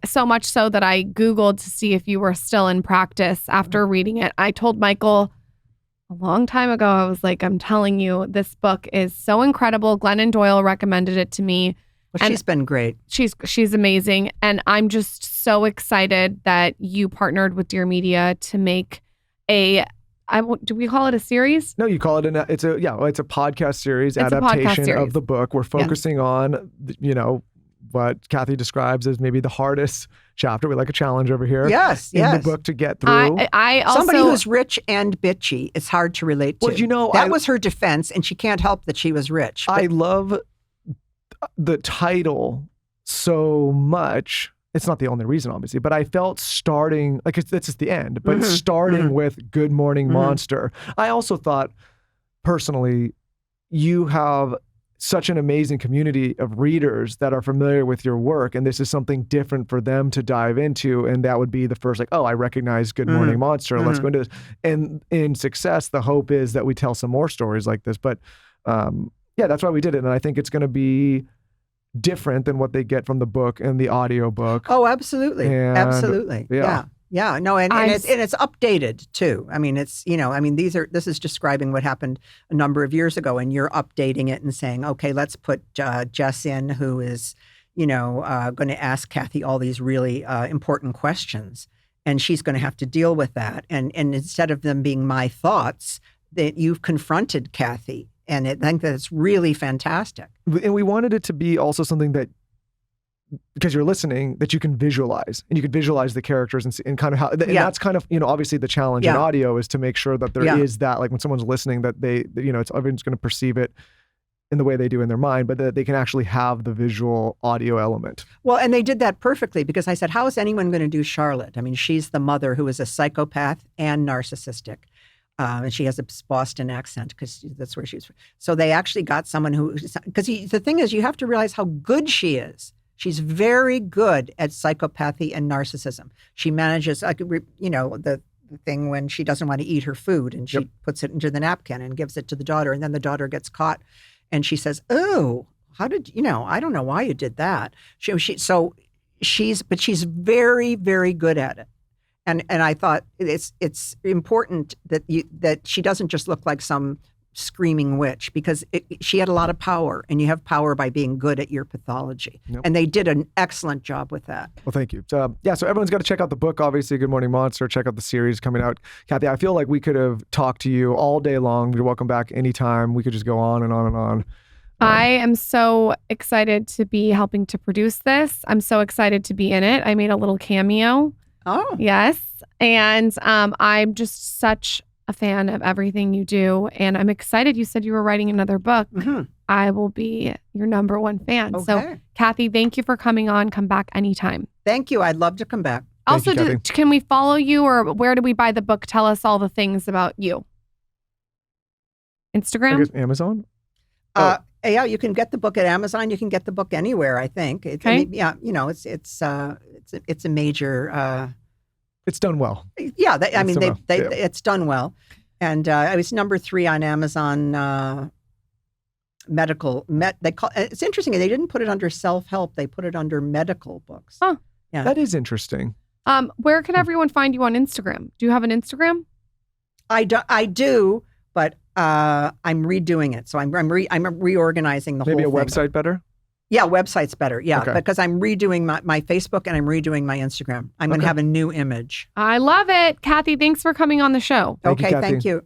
So much so that I Googled to see if you were still in practice after reading it. I told Michael a long time ago, I was like, I'm telling you, this book is so incredible. Glennon Doyle recommended it to me. Well, she's been great. She's amazing. And I'm just so excited that you partnered with Dear Media to make do we call it a series? No, you call it it's a podcast series, adaptation of the book. We're focusing on, what Cathy describes as maybe the hardest chapter. We like a challenge over here. Yes, in the book to get through. I also, somebody who's rich and bitchy, it's hard to relate to. Well, that was her defense, and she can't help that she was rich. I love the title so much. It's not the only reason, obviously, but I felt starting, like that's just the end, but starting with Good Morning Monster. I also thought, personally, you have such an amazing community of readers that are familiar with your work, and this is something different for them to dive into, and that would be the first, like, oh, I recognize Good Morning Monster, let's go into this. And in Success, the hope is that we tell some more stories like this, but yeah, that's why we did it, and I think it's going to be different than what they get from the book and the audio book. Oh, absolutely. Absolutely. Yeah. No, and it's updated too. I mean, it's, this is describing what happened a number of years ago, and you're updating it and saying, okay, let's put Jess in, who is, going to ask Cathy all these really important questions, and she's going to have to deal with that. And instead of them being my thoughts, that you've confronted Cathy. And I think that it's really fantastic. And we wanted it to be also something that, because you're listening, that you can visualize, and you can visualize the characters and kind of how, and that's kind of, obviously the challenge in audio is to make sure that there is that, like when someone's listening, that everyone's going to perceive it in the way they do in their mind, but that they can actually have the visual audio element. Well, and they did that perfectly, because I said, how is anyone going to do Charlotte? I mean, she's the mother who is a psychopath and narcissistic. And she has a Boston accent because that's where she's from. So they actually got someone because the thing is, you have to realize how good she is. She's very good at psychopathy and narcissism. She manages, the thing when she doesn't want to eat her food, and she puts it into the napkin and gives it to the daughter, and then the daughter gets caught, and she says, "Oh, how did I don't know why you did that." She's very, very good at it. And I thought it's important that she doesn't just look like some screaming witch, because she had a lot of power, and you have power by being good at your pathology. Yep. And they did an excellent job with that. Well, thank you. So everyone's got to check out the book, obviously, Good Morning Monster. Check out the series coming out. Cathy, I feel like we could have talked to you all day long. You're welcome back anytime. We could just go on and on and on. I am so excited to be helping to produce this. I'm so excited to be in it. I made a little cameo. Oh. Yes. And I'm just such a fan of everything you do. And I'm excited. You said you were writing another book. Mm-hmm. I will be your number one fan. Okay. So, Cathy, thank you for coming on. Come back anytime. Thank you. I'd love to come back. Also, can we follow you, or where do we buy the book? Tell us all the things about you. Instagram? I guess Amazon? Yeah, you can get the book at Amazon. You can get the book anywhere, I think. It's a major... It's done well. Yeah, it's done well. And I was number 3 on Amazon medical. It's interesting. They didn't put it under self-help. They put it under medical books. Huh. Yeah. That is interesting. Where can everyone find you on Instagram? Do you have an Instagram? I do, but I'm redoing it. So I'm reorganizing the whole thing. Maybe a website better? Yeah, website's better. Yeah, okay. Because I'm redoing my Facebook, and I'm redoing my Instagram. I'm going to have a new image. I love it. Cathy, thanks for coming on the show. Okay, thank you.